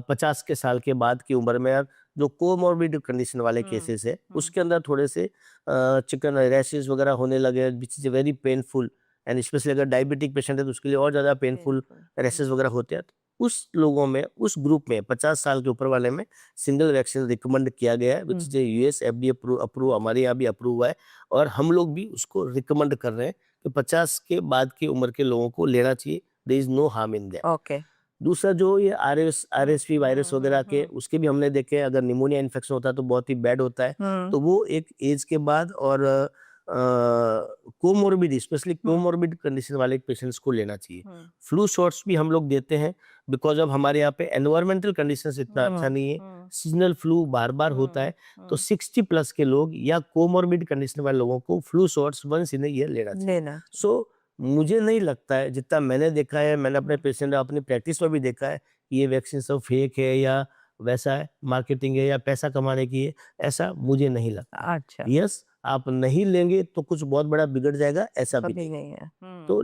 50 के साल के बाद की उम्र में, जो कोमॉर्बिड कंडीशन वाले केसेस है, उसके अंदर थोड़े से चिकन रैशेस वगैरह होने लगे, which is very painful, and specially अगर डायबिटिक पेशेंट है तो उसके लिए और ज़्यादा पेनफुल रैशेस वगैरह होते हैं। उस लोगों में, उस ग्रुप में, 50 साल के ऊपर वाले में सिंगल वैक्सीन रिकमेंड किया गया है, which is US FDA approve, हमारे यहाँ भी अप्रूव हुआ है, और हम लोग भी उसको रिकमेंड कर रहे हैं कि 50 के बाद की उम्र के लोगों को लेना चाहिए। There is no harm in that. Okay. दूसरा जो ये आरएसवी वायरस वगैरह के, उसके भी हमने देखे, अगर निमोनिया इन्फेक्शन होता है तो बहुत ही बैड होता है, तो वो एक एज के बाद, और कोमोर्बिड, स्पेशली कोमोर्बिड कंडीशन वाले पेशेंट्स को लेना चाहिए। फ्लू शॉट्स भी हम लोग देते हैं बिकॉज ऑफ हमारे यहाँ पे एनवायरमेंटल कंडीशंस इतना अच्छा नहीं है, सीजनल फ्लू बार बार होता है, तो 60 प्लस के लोग या कोमोर्बिड कंडीशन वाले लोगों को flu shots once in year लेना चाहिए। सो मुझे नहीं लगता है, जितना मैंने देखा है, मैंने अपने पेशेंट अपनी प्रैक्टिस में भी देखा है, कि ये वैक्सीन सब फेक है या वैसा है, मार्केटिंग है या पैसा कमाने की है, ऐसा मुझे नहीं लगता। अच्छा। यस, आप नहीं लेंगे तो कुछ बहुत बड़ा बिगड़ जाएगा, ऐसा भी नहीं है। तो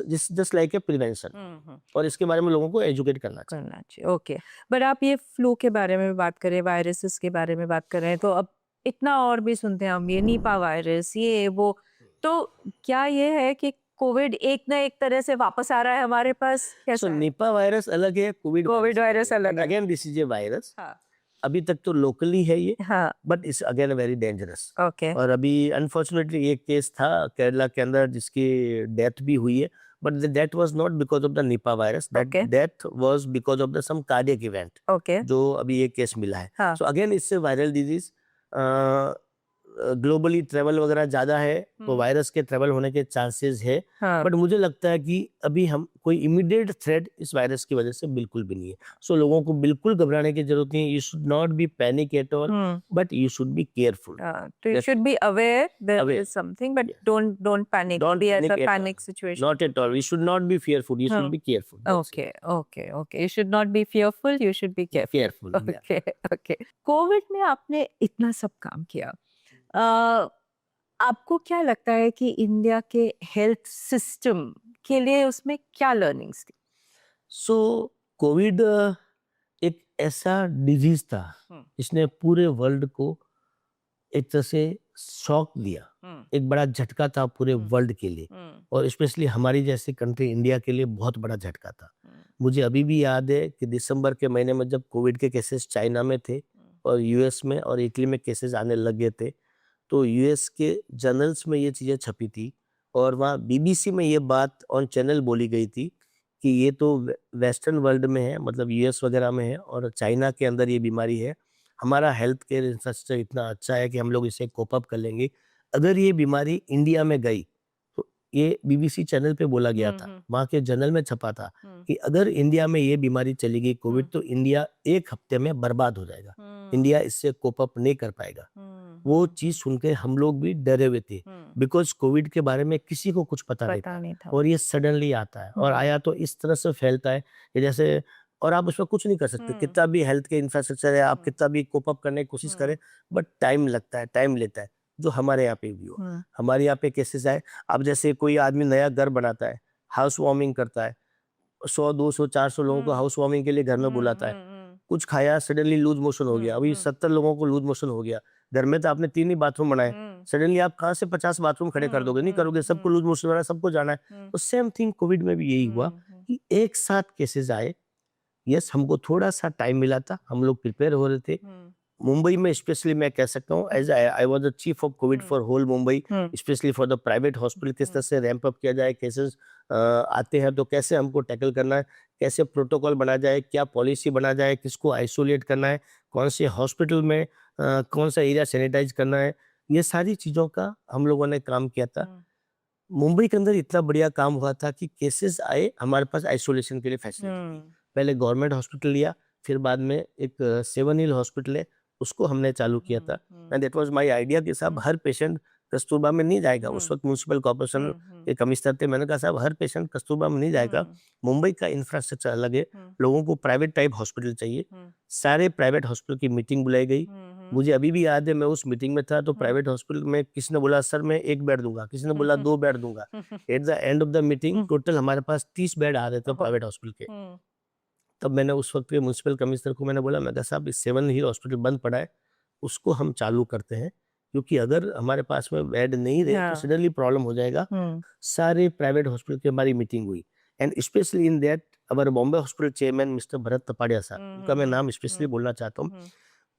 जस्ट लाइक ए प्रिवेंशन, और इसके बारे में लोगों को एजुकेट करना चाहिए। ओके। बट आप ये फ्लू के बारे में बात करें, वायरसेस के बारे में बात कर रहे हैं, तो अब इतना और भी सुनते हैं हम, ये निपा वायरस, ये वो, तो क्या ये है कि कोविड एक ना एक तरह से वापस आ रहा है हमारे पास? सो निपा वायरस अलग है, कोविड वायरस अलग है। Again this is a virus. हाँ। अभी तक तो लोकली है ये, हाँ। But it's again very dangerous. Okay. और अभी अनफॉर्चुनेटली एक केस था केरला के अंदर जिसकी डेथ भी हुई है, but that was not because of the Nipah virus, that death was because of the some cardiac event, okay, जो अभी एक केस मिला है। हाँ। सो अगेन इससे वायरल डिजीज, ग्लोबली ट्रेवल वगैरह ज्यादा है, तो वायरस के ट्रेवल होने के चांसेस है, हाँ। बट मुझे लगता है कि अभी हम कोई इमीडिएट थ्रेट इस वायरस की वजह से बिल्कुल भी नहीं है। सो लोगों को बिल्कुल घबराने की जरूरत नहीं है, you should not be panic at all, but you should be careful. तो you should be aware there is something, but don't panic. Don't be at panic a at all. panic situation. Not at all. We should not be fearful. You should be careful. That's it. Okay. You should not be fearful. You should be careful. Careful. Yeah. Okay. Covid में आपने इतना सब काम किया, आपको क्या लगता है कि इंडिया के हेल्थ सिस्टम के लिए उसमें क्या लर्निंग्स थी? सो कोविड एक ऐसा डिजीज था जिसने पूरे वर्ल्ड को एक तरह से शॉक दिया, एक बड़ा झटका था पूरे वर्ल्ड के लिए, और स्पेशली हमारी जैसी कंट्री इंडिया के लिए बहुत बड़ा झटका था। मुझे अभी भी याद है कि दिसंबर के महीने में जब कोविड के केसेस चाइना में थे और यूएस में और इटली में केसेस आने लगे थे, तो यूएस के जर्नल्स में ये चीज़ें छपी थी, और वहाँ बीबीसी में ये बात ऑन चैनल बोली गई थी कि ये तो वेस्टर्न वर्ल्ड में है, मतलब यूएस वगैरह में है, और चाइना के अंदर ये बीमारी है, हमारा हेल्थ केयर इंफ्रास्ट्रक्चर इतना अच्छा है कि हम लोग इसे कोप अप कर लेंगे। अगर ये बीमारी इंडिया में गई, तो ये बीबीसी चैनल पे बोला गया था, वहाँ के जर्नल में छपा था कि अगर इंडिया में ये बीमारी चली गई कोविड, तो इंडिया 1 हफ्ते में बर्बाद हो जाएगा, इंडिया इससे कोप अप नहीं कर पाएगा। वो चीज सुनकर हम लोग भी डरे हुए थे, बिकॉज कोविड के बारे में किसी को कुछ पता नहीं था, और ये सडनली आता है, और आया तो इस तरह से फैलता है कि जैसे और आप उसमें कुछ नहीं कर सकते, कितना भी हेल्थ के इंफ्रास्ट्रक्चर है, आप कितना भी कोप अप करने की कोशिश करें, बट टाइम लगता है, टाइम लेता है, जो हमारे यहाँ पे भी हुआ। हमारे यहाँ पे केसेस आए, अब जैसे कोई आदमी नया घर बनाता है, हाउस वार्मिंग करता है, 100 200 400 लोगों को हाउस वार्मिंग के लिए घर में बुलाता है, कुछ खाया, सडनली लूज मोशन हो गया, अभी 70 लोगों को लूज मोशन हो गया, घर में तो आपने 3 ही बाथरूम बनाए, सडनली आप कहाँ से 50 बाथरूम खड़े कर दोगे? नहीं करोगे, सबको लूज मोशन हो रहा है, सबको जाना है। तो सेम थिंग कोविड में भी यही हुआ कि एक साथ केसेस आए। यस, हमको थोड़ा सा टाइम मिला था, हम लोग प्रिपेयर हो रहे थे। मुंबई में स्पेशली मैं कह सकता हूँ, as I was the chief of Covid for whole Mumbai, specially for the private hospital, किस तरह से रैंप अप किया जाए, केसेस आते हैं तो कैसे हमको टैकल करना है, कैसे प्रोटोकॉल बना जाए, क्या पॉलिसी बना जाए, किसको आइसोलेट करना है, कौन से हॉस्पिटल में कौन सा एरिया सैनिटाइज करना है, ये सारी चीज़ों का हम लोगों ने काम किया था। मुंबई के अंदर इतना बढ़िया काम हुआ था कि केसेस आए, हमारे पास आइसोलेशन के लिए फैसिलिटी थी। पहले गवर्नमेंट हॉस्पिटल लिया, फिर बाद में एक 7 हिल हॉस्पिटल है, उसको हमने चालू किया था। And that was my idea कि साहब हर पेशेंट कस्तूरबा में नहीं जाएगा। उस वक्त म्युनिसिपल कॉर्पोरेशन के कमिश्नर थे, मैंने कहा साहब हर पेशेंट कस्तूरबा में नहीं जाएगा, मुंबई का इंफ्रास्ट्रक्चर अलग है, लोगों को प्राइवेट टाइप हॉस्पिटल चाहिए। सारे प्राइवेट हॉस्पिटल की मीटिंग बुलाई गई, मुझे अभी भी याद है, मैं उस मीटिंग में था तो प्राइवेट हॉस्पिटल में किसी ने बोला सर मैं 1 बेड दूंगा, किसी ने बोला 2 बेड दूंगा। At the end of the meeting total हमारे पास 30 बेड आ रहे थे प्राइवेट हॉस्पिटल के। तब मैंने उस वक्त के म्युनिसिपल कमिश्नर को मैंने बोला, मैं कहा साहब इस 7 हिल हॉस्पिटल बंद पड़ा है, उसको हम चालू करते हैं, क्योंकि अगर हमारे पास में बेड नहीं रहे तो सडनली प्रॉब्लम हो जाएगा। सारे प्राइवेट हॉस्पिटल की हमारी मीटिंग हुई, and specially in that our Bombay hospital chairman mister Bharat Tapadia साहब, उनका मैं नाम स्पेशली बोलना चाहता हूँ।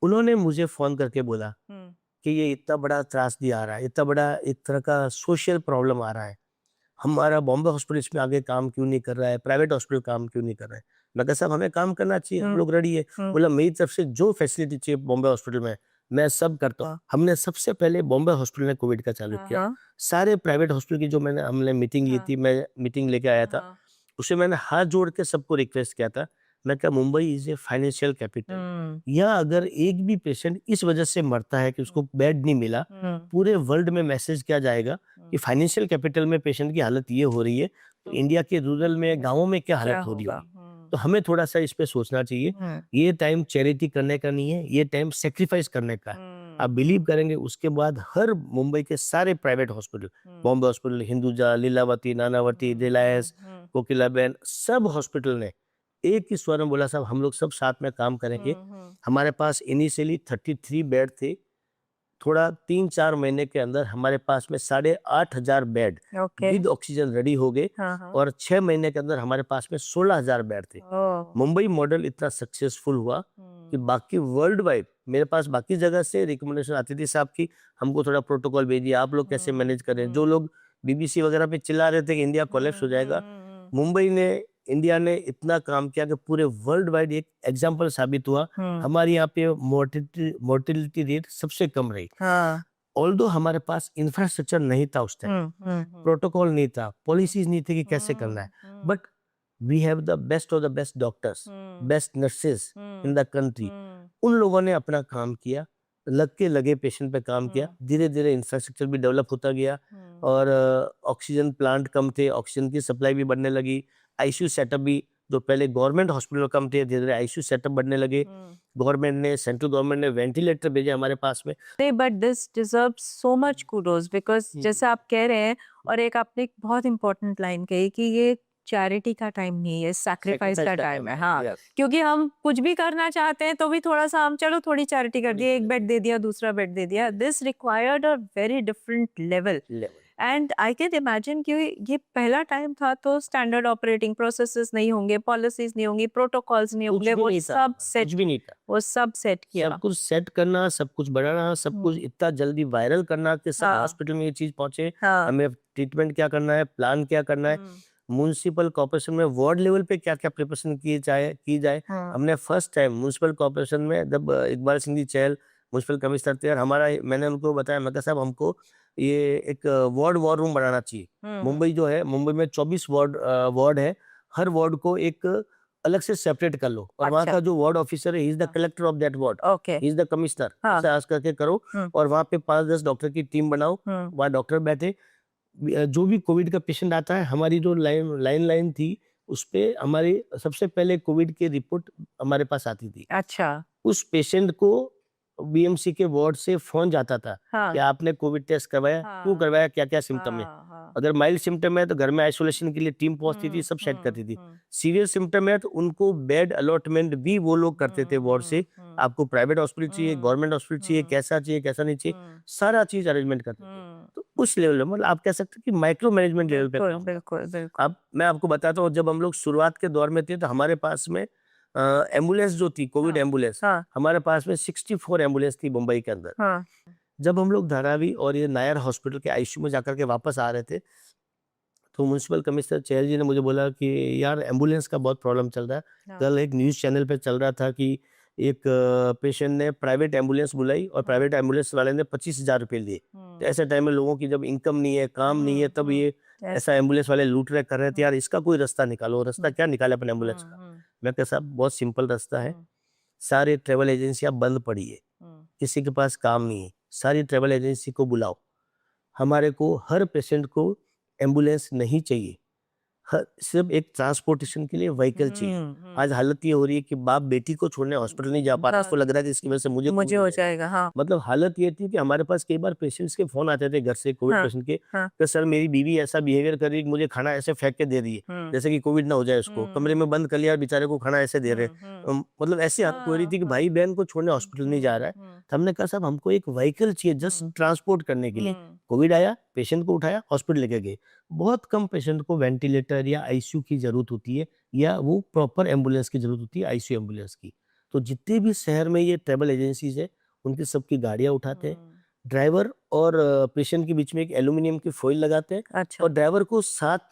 उन्होंने मुझे फोन करके बोला कि ये इतना बड़ा त्रासदी आ रहा है, इतना बड़ा एक तरह का सोशल प्रॉब्लम आ रहा है, हमारा बॉम्बे हॉस्पिटल इसमें आगे काम क्यों नहीं कर रहा है, प्राइवेट हॉस्पिटल काम क्यों नहीं कर रहा है। मैं कहा साहब हमें काम करना चाहिए, हम लोग रेडी है। बोला मेरी तरफ से जो फैसिलिटी चाहिए बॉम्बे हॉस्पिटल में मैं सब करता हूँ। हमने सबसे पहले बॉम्बे हॉस्पिटल में कोविड का चालू किया। सारे प्राइवेट हॉस्पिटल की जो हमने मीटिंग ली थी, मैं मीटिंग लेके आया था, उसे मैंने हाथ जोड़ के सबको रिक्वेस्ट किया था। मैं कहा Mumbai is a financial capital, यहाँ अगर एक भी पेशेंट इस वजह से मरता है कि उसको बेड नहीं मिला, पूरे वर्ल्ड में मैसेज किया जाएगा कि फाइनेंशियल कैपिटल में पेशेंट की हालत ये हो रही है, तो इंडिया के रूरल में, गांवों में क्या हालत हो रही होगी। तो हमें थोड़ा सा इस पे सोचना चाहिए। ये टाइम चैरिटी करने का नहीं है, ये टाइम सेक्रीफाइस करने का है। आप बिलीव करेंगे, उसके बाद हर मुंबई के सारे private hospital, Bombay hospital, Hinduja, Lilavati, Nanavati, Reliance, Kokilaben, सब हॉस्पिटल ने एक ही स्वर में बोला साहब हम लोग सब साथ में काम करेंगे। हमारे पास इनिशियली 33 बेड थे, थोड़ा 3-4 महीने के अंदर हमारे पास में 8,500 बेड विद ऑक्सीजन रेडी हो गए, और 6 महीने के अंदर हमारे पास में 16,000 बेड थे। मुंबई मॉडल इतना सक्सेसफुल हुआ कि बाकी वर्ल्ड वाइड मेरे पास बाकी जगह से रिकमेंडेशन आती थी साहब की हमको थोड़ा प्रोटोकॉल भेजिए, आप लोग कैसे मैनेज करें। जो लोग बीबीसी वगैरह पे चिल्ला रहे थे कि इंडिया कोलैप्स हो जाएगा, मुंबई ने, इंडिया ने इतना काम किया कि पूरे वर्ल्ड वाइड एक एग्जाम्पल साबित हुआ। हमारे यहाँ पे मोर्टिलिटी रेट सबसे कम रही। ऑल्दो हमारे पास इंफ्रास्ट्रक्चर नहीं था उस टाइम, प्रोटोकॉल नहीं था, पॉलिसीज नहीं थी कि कैसे करना है, but we have the best of the best doctors, best nurses in the country. उन लोगों ने अपना काम किया, लग के लगे पेशेंट पे काम किया, धीरे धीरे इंफ्रास्ट्रक्चर भी डेवलप होता गया, और ऑक्सीजन प्लांट कम थे, ऑक्सीजन की सप्लाई भी बढ़ने लगी। आईसीयू सेटअप भी, जो पहले गवर्नमेंट हॉस्पिटल कम थे, धीरे धीरे आईसीयू सेटअप बढ़ने लगे। गवर्नमेंट ने, सेंट्रल गवर्नमेंट ने वेंटिलेटर भेजे हमारे पास में। But this deserves so much kudos, because जैसे आप कह रहे हैं, और एक आपने एक बहुत इंपॉर्टेंट लाइन कही कि ये चैरिटी का टाइम नहीं है, सैक्रिफाइस का टाइम है। हाँ, क्योंकि हम कुछ भी करना चाहते हैं तो भी थोड़ा सा हम चलो थोड़ी चैरिटी कर दिया, एक बेड दे दिया, दूसरा बेड दे दिया। This required a very different level, and I can imagine कि ये पहला टाइम था तो स्टैंडर्ड ऑपरेटिंग प्रोसेसेस नहीं होंगे, पॉलिसीज नहीं होंगी, प्रोटोकॉल्स नहीं होंगे, वो सब सेट भी नहीं था, वो सब सेट किया, सब कुछ सेट करना, सब कुछ बढ़ाना, सब कुछ इतना जल्दी वायरल करना कि सब हॉस्पिटल में ये चीज पहुंचे। हमें ट्रीटमेंट क्या करना है, प्लान क्या करना है, म्युनिसिपल कॉर्पोरेशन में वार्ड लेवल पे क्या क्या प्रिपरेशन की जाए। हमने फर्स्ट टाइम म्युनिसिपल कॉर्पोरेशन में जब इकबाल सिंह जी चहल म्युनिसिपल कमिश्नर थे, हमारा, मैंने उनको बताया, मैं कहा साहब हमको ये एक वार्ड वॉर रूम बनाना चाहिए। मुंबई जो है, मुंबई में 24 वार्ड है, हर वार्ड को एक अलग से सेपरेट कर लो, और वहाँ का जो वार्ड ऑफिसर है, he is the collector of that ward, he is the commissioner, ऐसे आज करके करो। और वहाँ पे 5-10 डॉक्टर की टीम बनाओ, वहाँ डॉक्टर बैठे, जो भी कोविड का पेशेंट आता है, हमारी जो लाइन थी उस पे हमारी सबसे पहले कोविड की रिपोर्ट हमारे पास आती थी। अच्छा। उस पेशेंट को बीएमसी के वार्ड से फ़ोन जाता था हाँ। कि आपने कोविड टेस्ट करवाया? क्यों हाँ, करवाया? क्या-क्या सिम्पटम है? हाँ, हाँ। अगर माइल्ड सिम्पटम है तो घर में आइसोलेशन के लिए टीम पहुँचती थी, हुँ, सब सेट हुँ, करती थी। हुँ, सीरियस सिम्पटम है तो उनको बेड अलॉटमेंट भी वो लोग करते थे वार्ड से। हुँ, आपको प्राइवेट हॉस्पिटल चाहिए, हुँ, गवर्नमेंट हॉस्पिटल चाहिए, हुँ, कैसा चाहिए, कैसा नहीं चाहिए, हुँ, सारा चीज़ अरेंजमेंट करते थे। हुँ। तो उस लेवल में मतलब आप कह सकते हैं कि माइक्रो मैनेजमेंट लेवल पे बिल्कुल, काम था। बिल्कुल, बिल्कुल। अब मैं आपको बताता हूँ जब हम लोग शुरुआत के दौर में थे तो हमारे पास में एम्बुलेंस जो थी कोविड हाँ, एम्बुलेंस हाँ, हमारे पास में 64 एम्बुलेंस थी मुंबई के अंदर। हाँ, जब हम लोग धारावी और ये नायर हॉस्पिटल के आईसीयू में जाकर के वापस आ रहे थे तो म्युनिसिपल कमिश्नर चहल जी ने मुझे बोला कि यार एम्बुलेंस का बहुत प्रॉब्लम चल रहा है। हाँ। कल एक न्यूज़ चैनल पे चल रहा था कि एक पेशेंट ने प्राइवेट एम्बुलेंस बुलाई और हुँ, प्राइवेट एम्बुलेंस वाले ने 25,000 रुपए लिए। तो हुँ, ऐसे टाइम में लोगों की जब इनकम नहीं है, काम नहीं है, तब ये ऐसा ऐसा। एम्बुलेंस वाले लूट रहे कर रहे थे, हुँ, यार इसका कोई रास्ता निकालो। रास्ता हुँ, क्या निकाले अपन एम्बुलेंस हुँ, का? हुँ, मैं कहा साहब बहुत सिंपल रास्ता है। हुँ, सारे ट्रैवल एजेंसियाँ बंद पड़ी है, हुँ, किसी के पास काम नहीं है, सारी ट्रैवल एजेंसी को बुलाओ। हमारे को हर पेशेंट को एम्बुलेंस नहीं चाहिए। सिर्फ एक ट्रांसपोर्टेशन के लिए व्हीकल चाहिए। हुँ, हुँ। आज हालत ये हो रही है कि बाप बेटी को छोड़ने हॉस्पिटल नहीं जा पा रहा, हाँ, उसको लग रहा है कि इसकी वजह से मुझे मुझे कोविड हो हो जाएगा। जाएगा, हाँ। मतलब हालत ये थी कि हमारे पास कई बार पेशेंट्स के फ़ोन आते थे घर से कोविड हाँ, पेशेंट के, हाँ। कि सर मेरी बीवी ऐसा बिहेवियर कर रही है कि मुझे खाना ऐसे फेंक के दे रही है, हुँ, जैसे कि कोविड ना हो जाए उसको। कमरे हुँ, में बंद कर लिया और बेचारे को खाना ऐसे दे रहे हैं। हुँ, हुँ। मतलब ऐसी हालत हो रही हाँ, थी कि हाँ। भाई-बहन को छोड़ने हुँ, हॉस्पिटल नहीं जा हुँ, रहा है। हुँ, तो हमने कहा साहब हमको एक व्हीकल चाहिए जस्ट हुँ, ट्रांसपोर्ट करने के लिए। हुँ, कोविड आया, पेशेंट को उठाया, हॉस्पिटल लेके गए। बहुत कम पेशेंट को वेंटिलेटर या आईसीयू की ज़रूरत होती है या वो प्रॉपर एम्बुलेंस की ज़रूरत होती है आईसीयू एम्बुलेंस की। तो जितने भी शहर में ये ट्रैवल एजेंसीज़ है, उनकी सबकी गाड़ियाँ उठाते हैं। हुँ। ड्राइवर और पेशेंट के बीच में एक एल्यूमीनियम की फ़ॉइल लगाते हैं अच्छा, और ड्राइवर को 7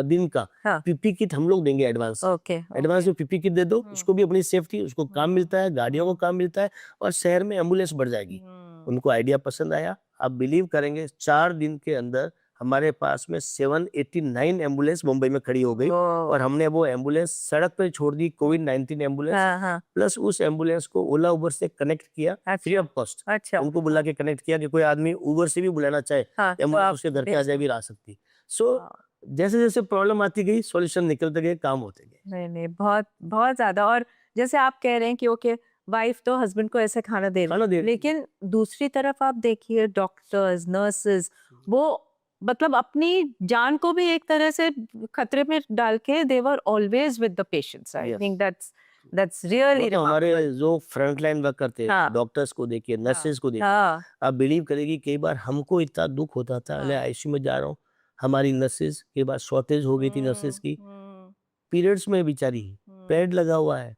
दिन का हाँ, पीपी किट हम लोग देंगे एडवांस में। Okay, advance okay. में पीपी किट दे दो, हुँ, उसको भी अपनी सेफ्टी, उसको काम हुँ, मिलता है, गाड़ियों को हुँ, काम मिलता है और शहर में एम्बुलेंस बढ़ जाएगी। हुँ। उनको आइडिया पसंद आया। आप बिलीव करेंगे 4 दिन के अंदर हमारे पास में 789 एम्बुलेंस मुंबई में खड़ी हो गई ओह! और हमने वो एम्बुलेंस सड़क पे छोड़ दी कोविड-19 एम्बुलेंस हाँ, हाँ। प्लस उस एम्बुलेंस को ओला उबर से कनेक्ट किया फ्री अच्छा, ऑफ कॉस्ट। अच्छा। उनको बुला के कनेक्ट किया कि कोई आदमी उबर से भी बुलाना चाहे, हाँ, तो एम्बुलेंस आप उसके घर के आ भेज जाए दो। भी आ सकती। सो हाँ। जैसे-जैसे प्रॉब्लम आती गई, सॉल्यूशन निकलते गए, काम होते गए। नहीं, नहीं, बहुत बहुत ज़्यादा। और जैसे आप कह रहे हैं कि ओके, वाइफ तो हस्बैंड को ऐसे खाना दे रही खाना दे है, रही थी। लेकिन दूसरी तरफ आप देखिए डॉक्टर्स, नर्सेस, वो मतलब अपनी जान को भी एक तरह से खतरे में डाल के they were always with the patients. I yes. Think that's really मतलब हमारे रिमार्केबल। जो फ्रंट लाइन वर्कर थे, हाँ, डॉक्टर्स को देखिए, हाँ, नर्सेज़ को देखिए, हाँ, आप बिलीव करेंगी कई बार हमको इतना दुःख होता था, मैं हाँ। आईसीयू में जा रहा हूँ, हमारी नर्सेज़ कई बार शॉर्टेज हो गई थी नर्सेज़ हुँ, की, हुँ, पीरियड्स में बेचारी हुँ, पैड लगा हुआ है,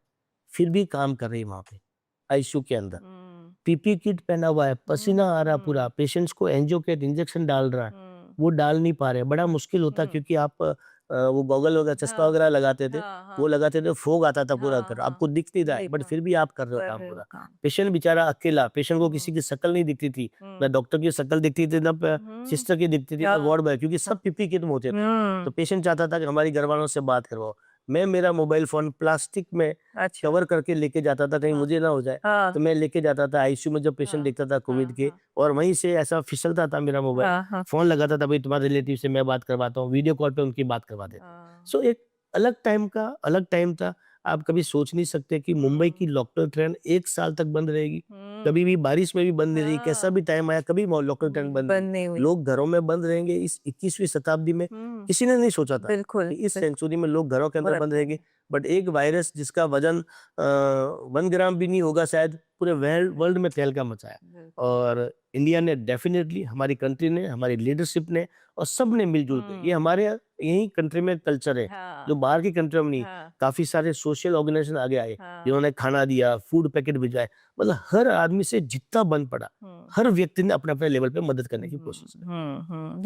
फिर भी काम कर रही है वहाँ पे, आईसीयू के अंदर। हुँ, पीपी किट पहना हुआ है, हुँ, पसीना आ रहा पूरा, हुँ, पेशेंट्स को एंजियो के इंजेक्शन डाल रहा है, हुँ, वो डाल नहीं पा रहे हैं, बड़ा मुश्किल होता है हुँ। क्योंकि आप वो गॉगल वगैरह, चश्मा हाँ, वगैरह लगाते थे, हाँ, वो हाँ, लगाते थे, फोग आता था पूरा हाँ, घर, हाँ। आपको दिख नहीं रहा है, बट देखा, फिर भी आप कर रहे हो कर काम रहे हो पूरा। काम। पेशेंट बेचारा अकेला, पेशेंट को किसी हुँ, की शक्ल नहीं दिखती थी, ना हुँ, डॉक्टर की शक्ल दिखती थी, ना हुँ, सिस्टर की दिखती थी, ना हाँ, वार्ड बॉय, क्योंकि हाँ, सब पीपी किट में होते थे। तो हुँ, पेशेंट चाहता था कि हमारी घरवालों से बात करवाओ। मैं मेरा मोबाइल फ़ोन प्लास्टिक में अच्छा, कवर करके लेके जाता था, कहीं हाँ, मुझे ना हो जाए। हाँ, तो मैं लेके जाता था आईसीयू में जब पेशेंट हाँ, देखता था कोविड हाँ, के हाँ, और वहीं से ऐसा फिसलता था मेरा मोबाइल, हाँ, हाँ, फ़ोन लगाता था, भाई तुम्हारे रिलेटिव से मैं बात करवाता हूँ, वीडियो कॉल पे उनकी बात करवा देता हूँ। हाँ, सो एक अलग टाइम था, आप कभी सोच नहीं सकते कि मुंबई हुँ, की लोकल ट्रेन 1 साल तक बंद रहेगी। हुँ, कभी भी बारिश में भी बंद नहीं रही, कैसा भी हाँ, टाइम आया, कभी लोकल ट्रेन बंद नहीं। बंद नहीं हुई। लोग घरों में बंद रहेंगे इस 21वीं शताब्दी में, हुँ, किसी ने नहीं सोचा था बिल्कुल, कि इस सेंचुरी में लोग घरों के अंदर बंद रहेंगे। बट एक वायरस जिसका वजन 1 ग्राम भी नहीं होगा शायद, पूरे वर्ल्ड में तहलका मचाया। बिल्कुल। और इंडिया ने डेफिनेटली, हमारी कंट्री ने, हमारी लीडरशिप ने और सब ने मिलजुल के, ये हुँ, हमारे यही कंट्री में कल्चर है, जो हाँ, बाहर की कंट्रियों में नहीं। हाँ, काफ़ी सारे सोशल ऑर्गेनाइजेशन आगे आए, हाँ, जिन्होंने खाना दिया, फूड पैकेट भिजवाए, मतलब हर आदमी से जितना बन पड़ा, हुँ। हर व्यक्ति ने अपने-अपने लेवल पे मदद करने की हुँ, कोशिश करी। हुँ, हुँ।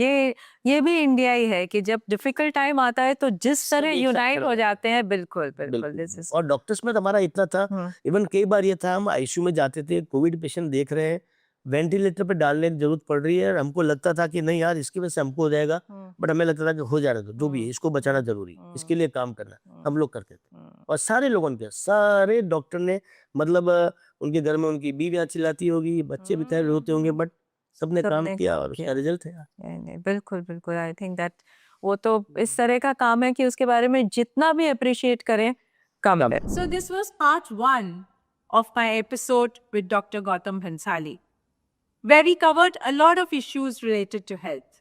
ये भी इंडिया ही है कि जब डिफिकल्ट टाइम आता है तो जिस सब तरह एक साथ यूनाइट खड़े हो हो जाते जाते हैं, बिल्कुल, हैं। बिल्कुल, बिल्कुल, दिस इज़ और डॉक्टर्स में तो हमारा इतना था, हुँ, इवन कई बार ये था हम आईसीयू में जाते थे, कोविड पेशेंट देख रहे हैं, वेंटिलेटर पे डालने की ज़रूरत पड़ रही है और हमको लगता था कि नहीं यार इसकी वजह से हमको हो जाएगा, हुँ, बट हमें लगता था कि हो जाने दो, जो भी है हुँ, इसको बचाना हुँ, ज़रूरी है, इसके हुँ, लिए काम करना है, हुँ, हम लोग करते थे। हुँ, और सारे लोगों ने किया, सारे डॉक्टर ने, मतलब उनके घर में उनकी बीवियाँ चिल्लाती होगी, बच्चे बेचारे हुँ, रोते होंगे, हुँ। बट सबने काम सबने किया काम और उसका किया। रिजल्ट है। नहीं, नहीं, बिल्कुल, बिल्कुल, आई थिंक दैट वो तो इस तरह का काम है कि उसके बारे में जितना भी अप्रिशिएट करें कम है. So this was part 1 of my episode with Dr. Gautam Bhansali, where we covered a lot of issues related to health.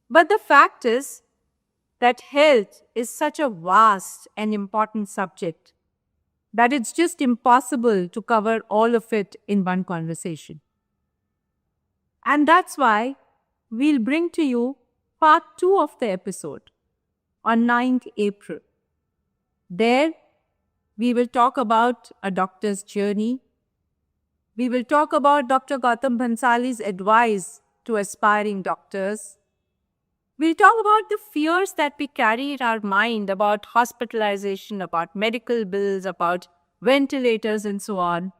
But the fact is that health is such a vast and important subject that it's just impossible to cover all of it in one conversation. And that's why we'll bring to you part 2 of the episode on 9th April. There, we will talk about a doctor's journey. We will talk about Dr. Gautam Bhansali's advice to aspiring doctors. We'll talk about the fears that we carry in our mind about hospitalization, about medical bills, about ventilators, and so on.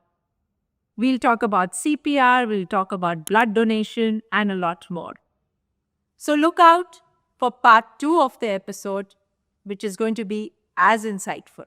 We'll talk about CPR, we'll talk about blood donation, and a lot more. So look out for part 2 of the episode, which is going to be as insightful.